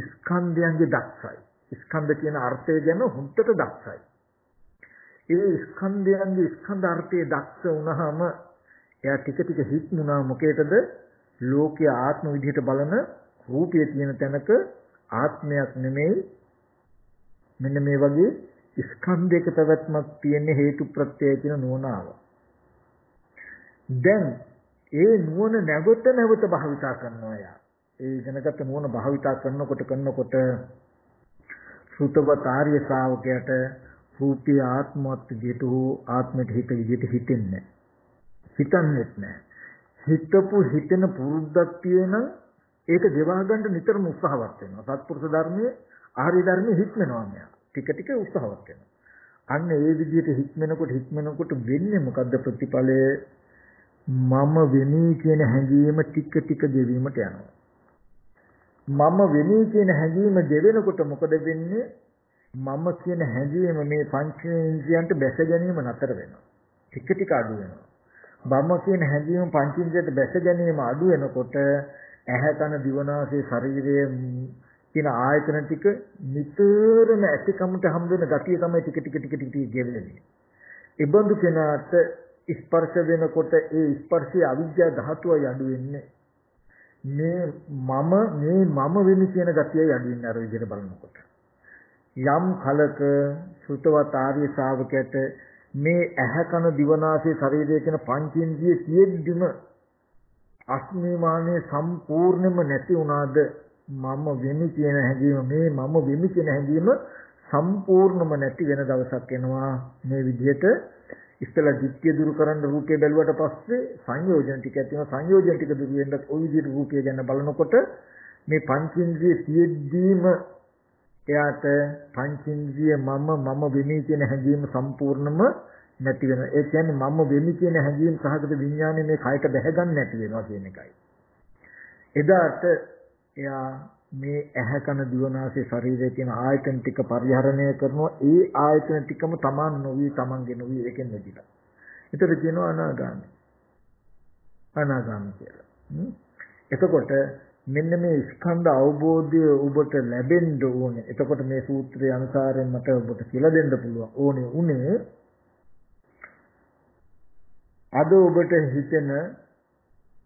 ස්කන්ධයන්ගේ දක්ෂයි. ස්කන්ධ කියන අර්ථය ගැන හොඳට දක්ෂයි. ඒ ස්කන්ධයන්ගේ ස්කන්ධ අර්ථයේ දක්ෂ වුණාම එයා ටික ටික හික්මුණා. මොකේද? ලෝකයේ ආත්ම විදිහට බලන රූපයේ තියෙන තැනක ආත්මයක් නෙමෙයි. මෙන්න මේ වගේ ස්කන්ධයක පැවැත්මක් තියෙන හේතු ප්‍රත්‍යය කියන නුවණ ආවා. දැන් ඒ නුවණ නැවත භාවිතා කරනවා යා. ඒ ඉගෙනගත්ත නුවණ භාවිතා කරනකොට සුතවත් ආර්ය ශ්‍රාවකයාට රූපී ආත්මවත් විදිහට හෝ ආත්මයට හිත විදිහට හිතෙන්නේ නැහැ. හිතෙන පුරුද්දක් තියෙන ඒක ගෙවා ගන්න නිතරම උත්සාහවත් වෙනවා. සත්පුරුෂ ධර්මයේ ආර්ය ධර්මයේ හික්මනවා මෙයා. ටික ටික උත්සාහවත් වෙනවා. අන්න ඒ විදිහට හික්මනකොට වෙන්නේ මොකද්ද ප්‍රතිඵලය? මම වෙමි කියන හැඟීම ටික ටික ගෙවීමට යනවා. මම වෙමි කියන හැඟීම ගෙවෙනකොට මොකද වෙන්නේ? මම කියන හැඟීම මේ පංචේන්ද්‍රයන්ට බැස ගැනීම නතර වෙනවා. ටික ටික අඩු වෙනවා. මම කියන හැඟීම පංචේන්ද්‍රයට බැස ගැනීම අඩු වෙනකොට ඇහැ කන දිවනාසය ශරීරයේ කියන ආයතන ටික නිතරම ඇතිකමට හම් වෙන ගතිය තමයි ටික ගෙවෙන්නේ. ඒ බඳු කෙනාට ස්පර්ශ වෙනකොට ඒ ස්පර්ශයේ අවිද්‍යා ධාතුවයි අඩු වෙන්නේ. මේ මම වෙමි කියන ගතියයි අඩු වෙන්නේ අර විදිහට බලනකොට. යම් කලක සුතවත් ආර්ය ශ්‍රාවකයට මේ ඇහැ කන දිවනාසය ශරීරය කියන පංචේන්ද්‍රිය තියෙද්දිම අස්මිමානයේ සම්පූර්ණයෙන්ම නැති වුණාද? මම වෙමි කියන හැඟීම මම වෙමි කියන හැඟීම සම්පූර්ණම නැති වෙන දවසක් එනවා. මේ විදිහට ඉස්සලා දිට්ඨිය දුරු කරන්න රූපය බැලුවට පස්සේ සංයෝජන ටික ඇති වෙනවා. සංයෝජන ටික දුරු වෙන්න ওই විදිහට රූපය ගැන බලනකොට මේ පංචේන්ද්‍රිය තියෙද්දීම එයාට පංචේන්ද්‍රිය මම වෙමි කියන හැඟීම සම්පූර්ණම නැති වෙනවා. ඒ කියන්නේ මම වෙමි කියන හැඟීම් සහගත විඥානේ මේ කයට බැහැ ගන්න නැති වෙනවා කියන එකයි. එදාට එයා මේ ඇහැ කන දිවනාසය ශරීරයේ තියෙන ආයතන ටික පරිහරණය කරනවා. ඒ ආයතන ටිකම තමන්ගේ නොවි එකෙන් නැතිලා. ඒතර කියනවා අනාගාමී කියලා. එතකොට මෙන්න මේ ස්කන්ධ අවබෝධය ඔබට ලැබෙන්න ඕනේ. එතකොට මේ සූත්‍රයේ අනුසාරයෙන් මට ඔබට කියලා දෙන්න පුළුවන් උනේ අද ඔබට හිතෙන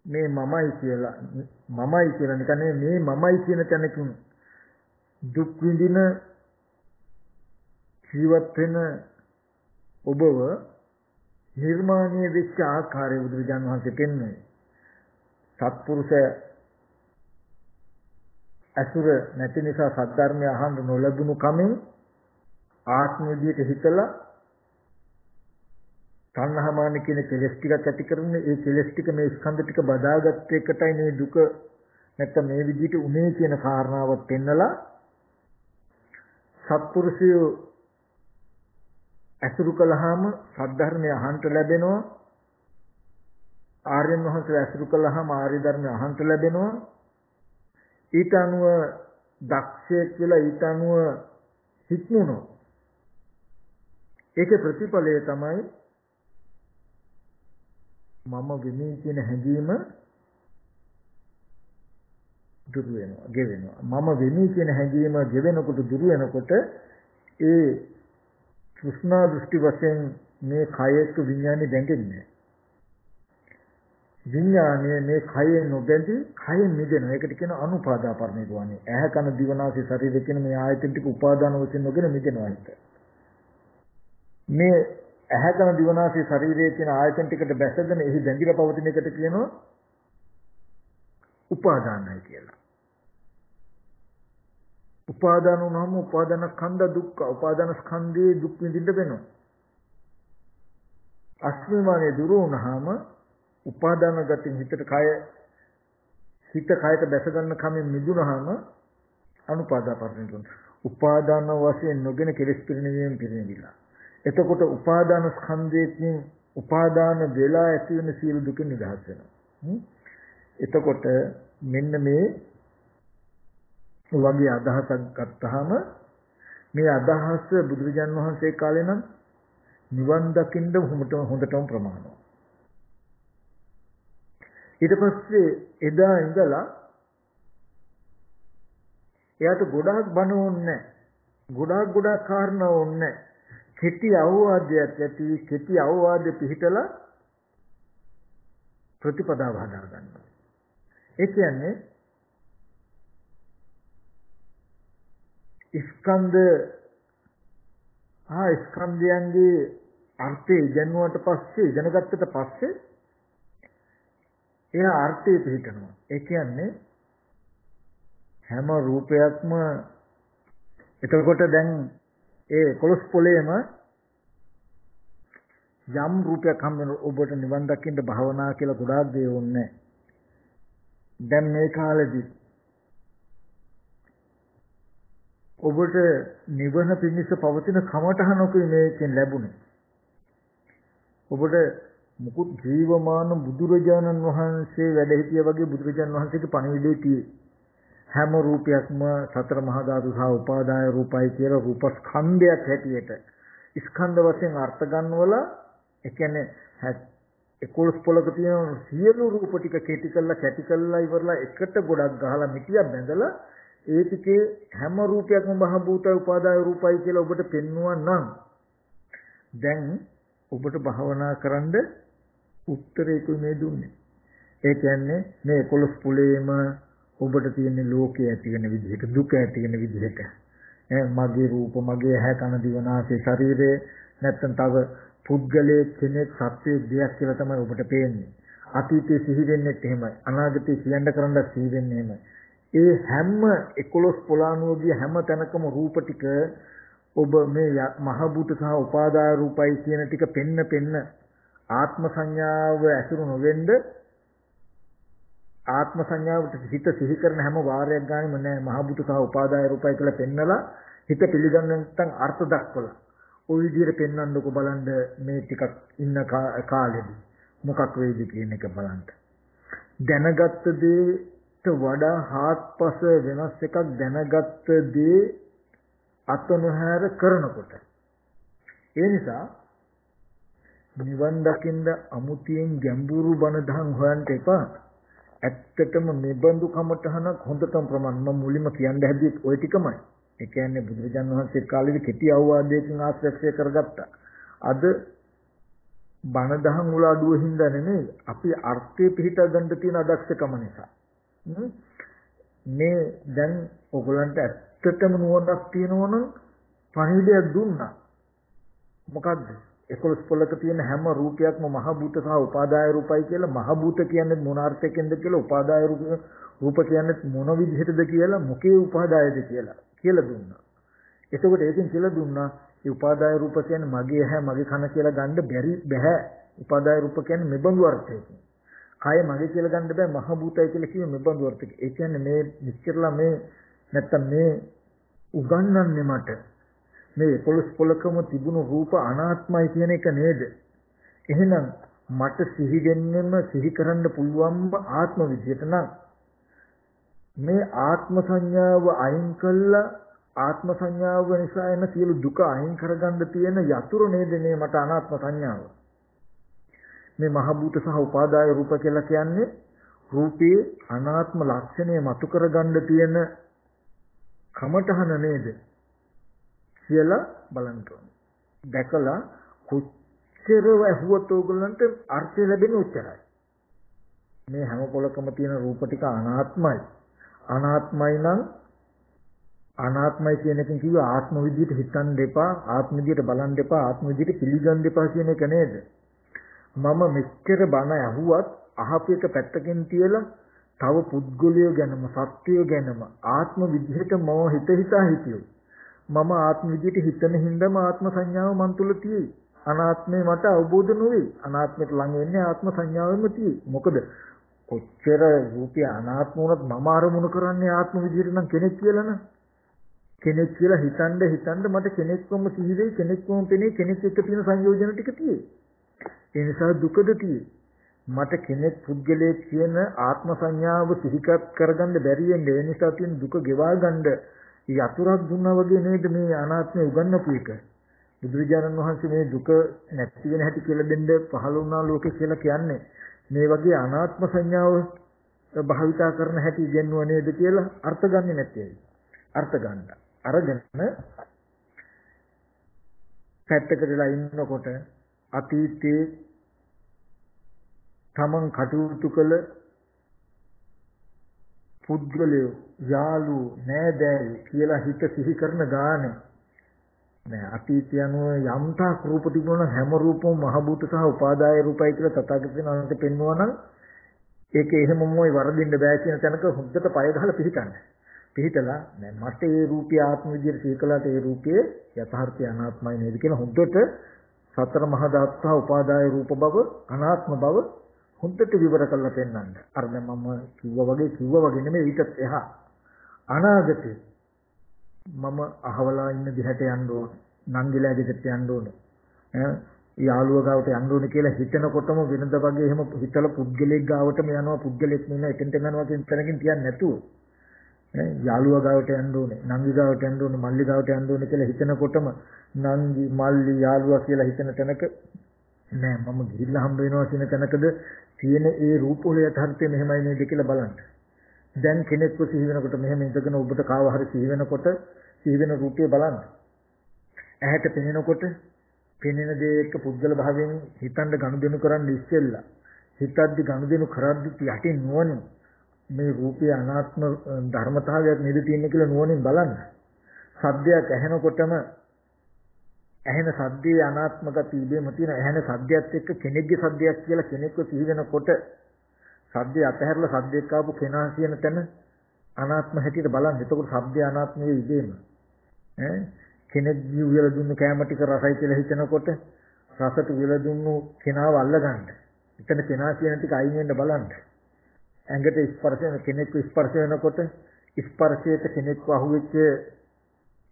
මේ මමයි කියලා නිකන් මේ මමයි කියන තැනකින් දුක් විඳින ජීවත් වෙන ඔබව නිර්මාණය වෙච්ච ආකාරය බුදුරජාණන් වහන්සේ පෙන්වන්නේ. සත්පුරුෂ අසුර නැති නිසා සද්ධර්මය අහන්න නොලැබුණු කමින් ආත්ම විදියට හිතලා තණ්හාමාන කියන කෙලෙස් ටිකක් ඇති කරන්නේ ඒ කෙලෙස් ටික මේ ස්කන්ධ ටික බදාගත්ත එකටයි මේ දුක නැත්නම් මේ විදියට උනේ කියන කාරණාවත් පෙන්නලා සත්පුරුෂය අසුරු කළාම සද්ධර්මය අහන්න ලැබෙනවා ආර්යයන් වහන්සේ අසුරු කළාම ආර්ය ධර්මය අහන්න ලැබෙනවා ඊට අනුව දක්ෂයෙක් කියලා ඊට අනුව හික්මුණෝ ඒකේ ප්‍රතිඵලය තමයි මම වෙමි කියන හැඟීම දුරු වෙනවා ගෙවෙනවා මම වෙමි කියන හැඟීම ගෙවෙනකොට දුරු වෙනකොට ඒ තෘෂ්ණා දෘෂ්ටි වශයෙන් මේ කයක විඥානේ දැඟෙන්නේ විඥානයේ මේ කයේ නොබැඳි කයෙන් මිදෙනවා ඒකට කියන අනුපාදා පරිණිරවාණය ඇහැ කන දිව නාසය ශරීරය කියන මේ ආයතන ටික උපාදාන වශයෙන් නොගෙන මිදෙනවා හිත මේ ඇහැ කන දිව නාසය ශරීරය කියන ආයතන ටිකට බැසගෙන එහි බැඳිලා පවතින එකට කියනවා උපාදානයි කියලා උපාදාන වුණාම උපාදාන ස්කන්ධ දුක්ඛ උපාදාන ස්කන්ධේ දුක් විඳින්න වෙනවා අස්මිමානේ දුරු වුණාම උපාදාන ගතිය හිත කයට බැස ගන්න කමෙන් මිදුනහම අනුපාදා පරිණිරවාණ උපාදාන වශයෙන් නොගෙන කෙලෙස් පිරිනිවිලා එතකොට උපාදාන ස්කන්ධයෙන් උපාදාන වෙලා ඇති වෙන සියලු දුක නිදහස් වෙනවා එතකොට මෙන්න මේ වගේ අදහසක් ගත්තාම මේ අදහස බුදුරජාන් වහන්සේ කාලේ නම් නිවන් දකින්න හොඳටම ප්‍රමාණවත්. ඊට පස්සේ එදා ඉඳලා එයාට ගොඩාක් බණ ඕනේ ගොඩාක් කාරණා ඕනේ කෙටි අවවාදයක් ඇති කෙටි අවවාදෙ පිළිතලා ප්‍රතිපදාව හදා ගන්නවා. ඒ කියන්නේ ස්කන්ධයන්ගේ අර්ථය ඉගෙනුවට පස්සේ ඉගෙනගත්තට පස්සේ එයා අර්ථය පිළිගන්නවා. ඒ කියන්නේ හැම රූපයක්ම එතකොට දැන් ඒ 11 පොලේම යම් රූපයක් හම් වෙන ඔබට නිවන් දකින්න භාවනා කියලා ගොඩාක් දේ ඕනේ. දැන් මේ කාලෙදි ඔබට නිවන පිණිස පවතින කමඨහනකුයි මේකෙන් ලැබුණේ. ඔබට මුකුත් ජීවමාන බුදුරජාණන් වහන්සේ වැඩ හිටිය වගේ බුදුරජාණන් වහන්සේගේ පණිවිඩය tie හැම රූපයක්ම සතර මහා ධාතු සහ උපාදාය රූපයි කියලා රූපස්කන්ධයක් හැටියට ස්කන්ධ වශයෙන් අර්ථ ගන්නවලා ඒ කියන්නේ 11 පොලක තියෙන සියලු රූප ටික කැටි කළා ඉවරලා එකට ගොඩක් ගහලා මිටියක් බැඳලා ඒ ටිකේ හැම රූපයක්ම මහ භූතය උපාදාය රූපයි කියලා ඔබට පෙන්වුවා නම් දැන් ඔබට භාවනා කරන්න උත්තරේකුයි මේ දුන්නේ. ඒ කියන්නේ මේ 11 පුලේම ඔබට තියෙන ලෝකයේ ඇති වෙන විදිහට දුක ඇති වෙන විදිහට මගේ රූප මගේ ඇහැ කන දිව නාසය ශරීරය නැත්තම් තව පුද්ගලයේ කෙනෙක් සත්‍යයේ දෙයක් කියලා තමයි ඔබට පේන්නේ. අතීතයේ සිහි වෙන්නෙත් එහෙමයි. අනාගතයේ කියන්න කරන්න සිහි වෙන්නේ එහෙමයි. ඒ හැම 11 පොළානුවගේ හැම තැනකම රූප ටික ඔබ මේ මහ භූත සහ උපාදාය රූපයි කියන ටික පෙන්න ආත්ම සංඥාව ඇසුරු නොවෙන්න ආත්ම සංඥාවට හිත සිහි කරන හැම වාරයක් ගානෙම නෑ මහ භූත සහ උපාදාය රූපයි කියලා පෙන්නලා හිත පිළිගන්න නැත්නම් අර්ථ දක්වලා ওই විදිහට පෙන්වන්නකො බලන්න මේ ටිකක් ඉන්න කාලෙදි මොකක් වෙයිද කියන එක බලන්න දැනගත්ත දේට වඩා හාත්පස වෙනස් එකක් දැනගත්ත දේ අතනොහැර කරනකොට ඒ නිසා නිවන් දකින්න අමුතියෙන් ගැඹුරු බණ දහම් හොයන්න එපා ඇත්තටම මෙබඳු කමටහනක් හොඳටම ප්‍රමාණ මම මුලින්ම කියන්න හැදුවේ ওই ටිකමයි ඒ කියන්නේ බුදුරජාණන් වහන්සේ කාලේදී කෙටි අවවාදයකින් ආශ්‍රය කරගත්තා අද බණ දහම් වල අඩුව හින්දා නෙමෙයි අපි අර්ථය පිළිට ගන්න තියෙන අදක්ෂකම නිසා මේ දැන් ඔයගලන්ට ඇත්තටම නුවණක් තියෙනවා නම් පණිවිඩයක් දුන්නා මොකද්ද 11 පොලක තියෙන හැම රූපයක්ම මහ භූත සහ උපාදාය රූපයි කියලා මහ භූත කියන්නේ මොන අර්ථයකින්ද කියලා උපාදාය රූප කියන්නේ මොන විදිහටද කියලා මොකේ උපාදායද කියලා දුන්නා. එතකොට ඒකෙන් කියලා දුන්නා මේ උපාදාය රූප කියන්නේ මගේ ඇහැ මගේ කන කියලා ගන්න බැහැ. උපාදාය රූප කියන්නේ මෙබඳු අර්ථයකින්. කය මගේ කියලා ගන්න බෑ මහ භූතයි කියලා කිව්ව මෙබඳු අර්ථයකින්. ඒ කියන්නේ මේ නිශ්චලලා මේ නැත්තම් මේ උගන්වන්නේ මට මේ 11 පොලකම තිබුණු රූප අනාත්මයි කියන එක නේද? එහෙනම් මට සිහි දෙන්නෙම සිහි කරන්න පුළුවන්ම ආත්ම විදියට නම් මේ ආත්ම සංඥාව අයින් කළා ආත්ම සංඥාව නිසා එන සියලු දුක අයින් කරගන්න තියෙන යතුරු නේද මේ මට අනාත්ම සංඥාව. මේ මහ භූත සහ උපාදාය රූප කියලා කියන්නේ රූපේ අනාත්ම ලක්ෂණය මතු කරගන්න තියෙන කමඨහන නේද කියලා බලන්න ඕනේ. දැකලා කොච්චර වැහුවත් ඕගොල්ලන්ට අර්ථය ලැබෙන්නේ උච්චරයි. මේ හැම පොලකම තියෙන රූප ටික අනාත්මයි. අනාත්මයි නම් අනාත්මයි කියන එකෙන් කිව්ව ආත්ම විදියට හිතන්න එපා, ආත්ම විදියට බලන්න එපා, ආත්ම විදියට පිළිගන්න එපා කියන එක නේද? මම මෙච්චර බණ ඇහුවත් අහපු එක පැත්තකින් තියලා තව පුද්ගලයෝ ගැනම සත්‍යය ගැනම ආත්ම විදිහට මම හිතා හිටියෝ. මම ආත්ම විදිහට හිතන හින්දාම ආත්ම සංඥාව මන් තුල තියෙයි. අනාත්මේ මට අවබෝධ නොවේ. අනාත්මයට ළඟ වෙන්නේ ආත්ම සංඥාවෙම තියෙයි. මොකද කොච්චර රූපය අනාත්ම වුණත් මම අරමුණු කරන්නේ ආත්ම විදිහට නම් කෙනෙක් කියලා න ะ. කෙනෙක් කියලා හිතන්න මට කෙනෙක්වම සිහි වෙයි, කෙනෙක්වම පෙනේ, කෙනෙක් එක්ක තියෙන සංයෝජන ටික තියෙයි. ඒ නිසා දුකද තියෙයි. මට කෙනෙක් පුද්ගලයෙක් කියන ආත්ම සංඥාව සිහිකත් කරගන්න බැරි වෙන්නේ ඒ නිසා තියෙන දුක ගෙවා ගන්න යතුරක් දුන්නා වගේ නේද මේ අනාත්මය උගන්වපු එක. බුදුරජාණන් වහන්සේ මේ දුක නැති වෙන හැටි කියලා දෙන්න පහළ වුණා ලෝකේ කියලා කියන්නේ මේ වගේ අනාත්ම සංඥාව භාවිතා කරන හැටි ඉගෙනුවා නේද කියලා අර්ථ ගන්නෙ නැති ඇයි. අර්ථ ගන්න. අරගෙන පැත්තකටලා ඉන්නකොට අතීතේ තමන් කටයුතු කළ පුද්ගලයෝ යාළුවෝ නෑදෑයෝ කියලා හිත සිහි කරන ගානේ නෑ අතීතය අනුව යම්තා රූප තිබුණා හැම රූපම මහ භූත සහ උපාදාය රූපයි කියලා තථාගතයන් වහන්සේ පෙන්වනවා නම් ඒක එහෙමමයි වරදින්න බෑ කියන තැනක හොද්දට පය ගහලා පිහිටලා නෑ මට ඒ රූපය ආත්ම විදියට සිහි කළාට ඒ රූපයේ යථාර්ථය අනාත්මයි නේද කියලා හොද්දට සතර මහා ධාතු සහ උපාදාය රූප බව අනාත්ම බව හොද්දට විවර කරලා පෙන්නන්න. අර දැන් මම කිව්වා වගේ නෙමෙයි ඊටත් එහා අනාගතේ මම අහවලා ඉන්න දිහට යන්න ඕන, නංගිලා ගෙදරට යන්න ඕන, යාළුවා ගාවට යන්න ඕන කියලා හිතනකොටම වෙනද වගේ එහෙම හිතලා පුද්ගලෙක් ගාවටම යනවා, පුද්ගලෙක් නෙන්න එතෙන්ට යනවා කියන තරකින් තියන්නේ නැතුව යාළුවා ගාවට යන්න ඕනේ, නංගි ගාවට යන්න ඕනේ, මල්ලි ගාවට යන්න ඕනේ කියලා හිතනකොටම නංගි, මල්ලි, යාළුවා කියලා හිතන තැනක නෑ මම ගිහිල්ලා හම්බ වෙනවා කියන තැනකද තියෙන ඒ රූප වල යථාර්ථය මෙහෙමයි නේද කියලා බලන්න. දැන් කෙනෙක්ව සිහි වෙනකොට මෙහෙම ඉඳගෙන ඔබට කාව හරි සිහි වෙනකොට සිහි වෙන රූපය බලන්න. ඇහැට පෙනෙනකොට පෙනෙන දේ එක්ක පුද්ගල භාවයෙන් හිතන්න ගනුදෙනු කරන්න ඉස්සෙල්ලා හිතද්දි ගනුදෙනු කරද්දි යටින් නුවණින් මේ රූපය අනාත්ම ධර්මතාවයක් නේද තියෙන්නේ කියලා නුවණින් බලන්න. සද්දයක් ඇහෙනකොටම ඇහෙන සද්දේ අනාත්ම ගතිය ඉබේම තියෙන ඇහෙන සද්දයක් එක්ක කෙනෙක්ගේ සද්දයක් කියලා කෙනෙක්ව සිහි වෙනකොට සද්දේ අතහැරලා සද්දයක් ආපු කෙනා කියන තැන අනාත්ම හැටියට බලන්න. එතකොට සද්දේ අනාත්ම වේ ඉබේම. කෙනෙක් ජීවිතවල දුන්න කැම ටික රසයි කියලා හිතනකොට රසට විල දුන්නු කෙනාව අල්ලගන්න. එතන කෙනා කියන ටික අයින් වෙන්න බලන්න. ඇඟට ස්පර්ශ වෙන කෙනෙක්ව ස්පර්ශ වෙනකොට ස්පර්ශයට කෙනෙක්ව අහුවෙච්ච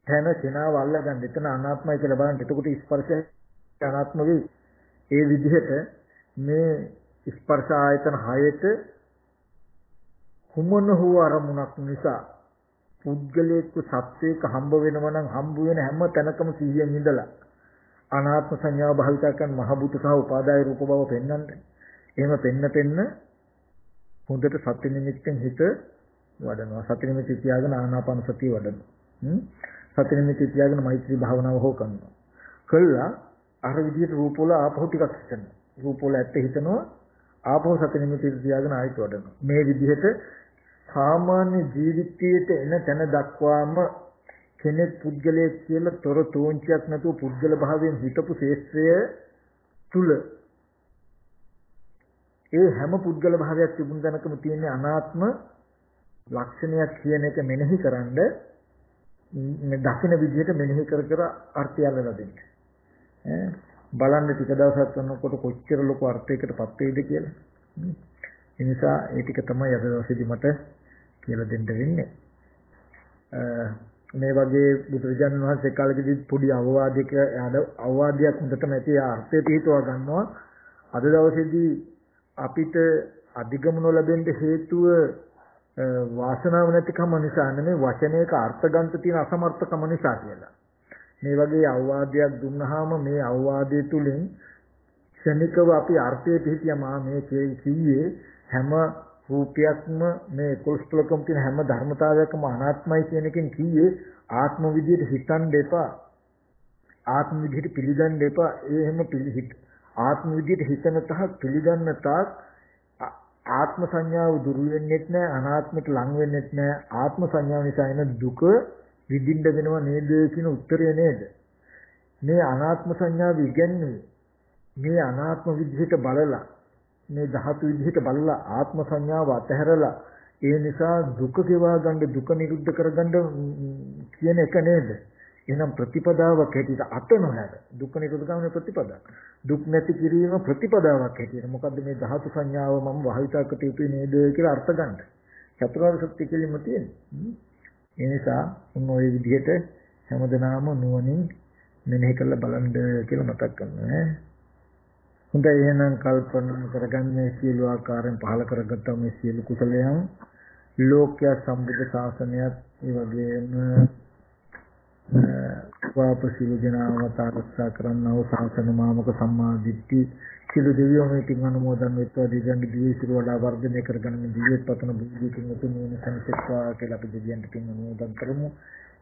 තැන කෙනාව අල්ලගන්න. එතන අනාත්මයි කියලා බලන්න. එතකොට ස්පර්ශය අනාත්ම වෙයි. ඒ විදිහට මේ ස්පර්ශ ආයතන 6ට කුමන හෝ අරමුණක් නිසා පුද්ගලයෙක් සත්‍යයක හම්බ වෙනවා නම් හම්බ වෙන හැම තැනකම සිහියෙන් ඉඳලා අනාත්ම සංඥාව භාවිත කරන මහ භූත සහ උපාදාය රූප බව පෙන්වන්න. එහෙම පෙන්න හොඳට සත්‍ය නිමිත්තෙන් හිත වඩනවා. සත්‍ය නිමිති තියාගෙන ආනාපාන සතිය වඩනවා. සත්‍ය නිමිති තියාගෙන මෛත්‍රී භාවනාව හෝ කරනවා. කළා අර විදිහට රූප වල ආපහු ටිකක් හිතනවා. රූප වල ඇත්ත හිතනවා. ආපහු සත්‍ය නිමිති තියාගෙන ආයෙත් වඩනවා. මේ විදිහට සාමාන්‍ය ජීවිතයේට එන තැන දක්වාම කෙනෙක් පුද්ගලයෙක් කියලා තොර තෝංචයක් නැතුව පුද්ගල භාවයෙන් හිතපු ශේෂ්ත්‍රය තුල ඒ හැම පුද්ගල භාවයක් තිබුණ තැනකම තියෙන අනාත්ම ලක්ෂණයක් කියන එක මෙනෙහි කරන්ඩ මේ දකින විදිහට මෙනෙහි කර කර අර්ථය අල්ලලා දෙන්න. බලන්න ටික දවසක් යනකොට කොච්චර ලොකු අර්ථයකටපත් වෙයිද කියලා. ඒ නිසා ඒ ටික තමයි අද දවසේදී මට කියලා දෙන්න වෙන්නේ. මේ වගේ බුදුරජාණන් වහන්සේ කාලෙකදී පොඩි අවවාදයක අවවාදයක් හොඳටම ඇති අර්ථය පිටව ගන්නවා. අද දවසේදී අපිට අධිගම නොලැබෙන්න හේතුව වාසනාව නැතිකම නිසා නෙමෙයි වචනයක අර්ථ ගන්න තියෙන අසමර්ථකම නිසා කියලා. මේ වගේ අවවාදයක් දුන්නාම මේ අවවාදය තුලින් ක්ෂණිකව අපි අර්ථය පිළිතියම මේ කිව්වේ හැම රූපයක්ම මේ 11 තුලකම තියෙන හැම ධර්මතාවයක්ම අනාත්මයි කියන එකෙන් කිව්වේ ආත්ම විදියට හිතන්න එපා. ආත්ම විදියට පිළිගන්න එපා. ඒ හැම ආත්ම විදියට හිතන තාක් පිළිගන්න තාක් ආත්ම සංඥාව දුරු වෙන්නේ නැහැ, අනාත්මයට ලං වෙන්නේ නැහැ. ආත්ම සංඥාව නිසා එන දුක විඳින්න වෙනව නේද කියන උත්තරය නේද? මේ අනාත්ම සංඥාව ඉගෙනන්නේ මේ අනාත්ම විදිහට බලලා මේ ධාතු විදිහට බලලා ආත්ම සංඥාව අතහැරලා ඒ නිසා දුක ගෙවා ගන්න දුක නිරුද්ධ කරගන්න කියන එක නේද? එහෙනම් ප්‍රතිපදාවක් හැටියට අත නොහැර දුක නිරුද්ධ කරන ප්‍රතිපදාව. දුක් නැති කිරීම ප්‍රතිපදාවක් හැටියට මොකද්ද මේ ධාතු සංඥාව මම වහිතාකට යුතුයි නේද කියලා අර්ථ ගන්න. චතුරාර්ය සත්‍ය කියලිම තියෙන්නේ. ඒ නිසා උන් ওই විදිහට හැමදෙනාම නුවණින් මෙනෙහි කරලා බලන්න කියලා මතක් කරනවා. හොඳයි එහෙනම් කල්පනා කරගන්න මේ සියලු ආකාරයෙන් පහල කරගත්තා මේ සියලු කුසලයන් ලෝක්‍ය සම්බුද්ධ ශාසනයත් ඒ වගේම වාපසිලු ජනාවත ආරක්ෂා කරන්නා වූ ශාසන මාමක සම්මා දිට්ඨි සිළු දෙවියෝ මේකින් අනුමෝදන් වෙත්වා දිගන්නේ දිවිසිරු වඩා වර්ධනය කරගන්න දිවිත් පතන බුද්ධිකින් උතුම් වෙන සංසිද්ධා කියලා අපි දෙවියන්ට පින් අනුමෝදන් කරමු.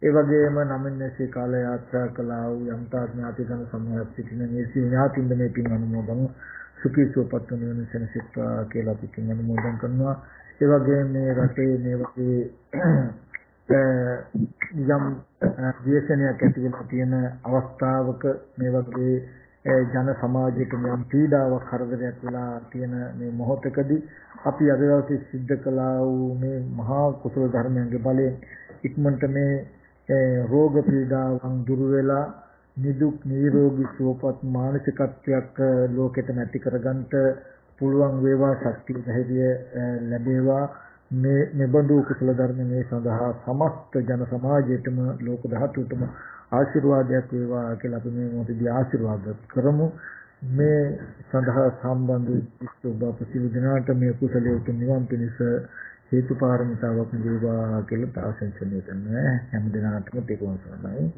ඒ වගේම නමින්සේ කාල යාත්‍රා කළා වූ යම්තා ඥාති ගණ සමූහයක් සිටින මේ සිය ඥාතින්ද මේ පින් අනුමෝදන් සුඛී සුවපත් වෙන සංසිද්ධා කියලා අපි පින් අනුමෝදන් කරනවා. ඒ වගේම මේ රටේ මේ වගේ යම් විශේෂණයක් ඇති වෙලා තියෙන අවස්ථාවක මේ වගේ ජන සමාජයට යම් පීඩාවක් කරදරයක් වෙලා තියෙන මේ මොහොතකදී අපි අද දවසේ සිද්ධ කළා වූ මේ මහා කුසල ධර්මයන්ගේ බලයෙන් ඉක්මනට මේ රෝග පීඩාවන් දුරු වෙලා නිදුක් නිරෝගී සුවපත් මානසිකත්වයක් ලෝකෙට නැති කරගන්නට පුළුවන් වේවා ශක්තිය ධෛර්යය ලැබේවා. මේ නිබඳු කුසල ධර්ම මේ සඳහා සමස්ත ජන සමාජයටම ලෝක ධාතුටම ආශිර්වාදයක් වේවා කියලා අපි මේ මොහොතේදී ආශිර්වාද කරමු. මේ සඳහා සම්බන්ධ ඔබ ප්‍රසිද්ධ දිනාට මේ කුසලයේ උතුම් නිවන් පිණිස හේතු පාරමිතාවක් වේවා කියලා ආශිර්වාද කරනවා. හැම දිනකටම තේරුම් ගන්නයි.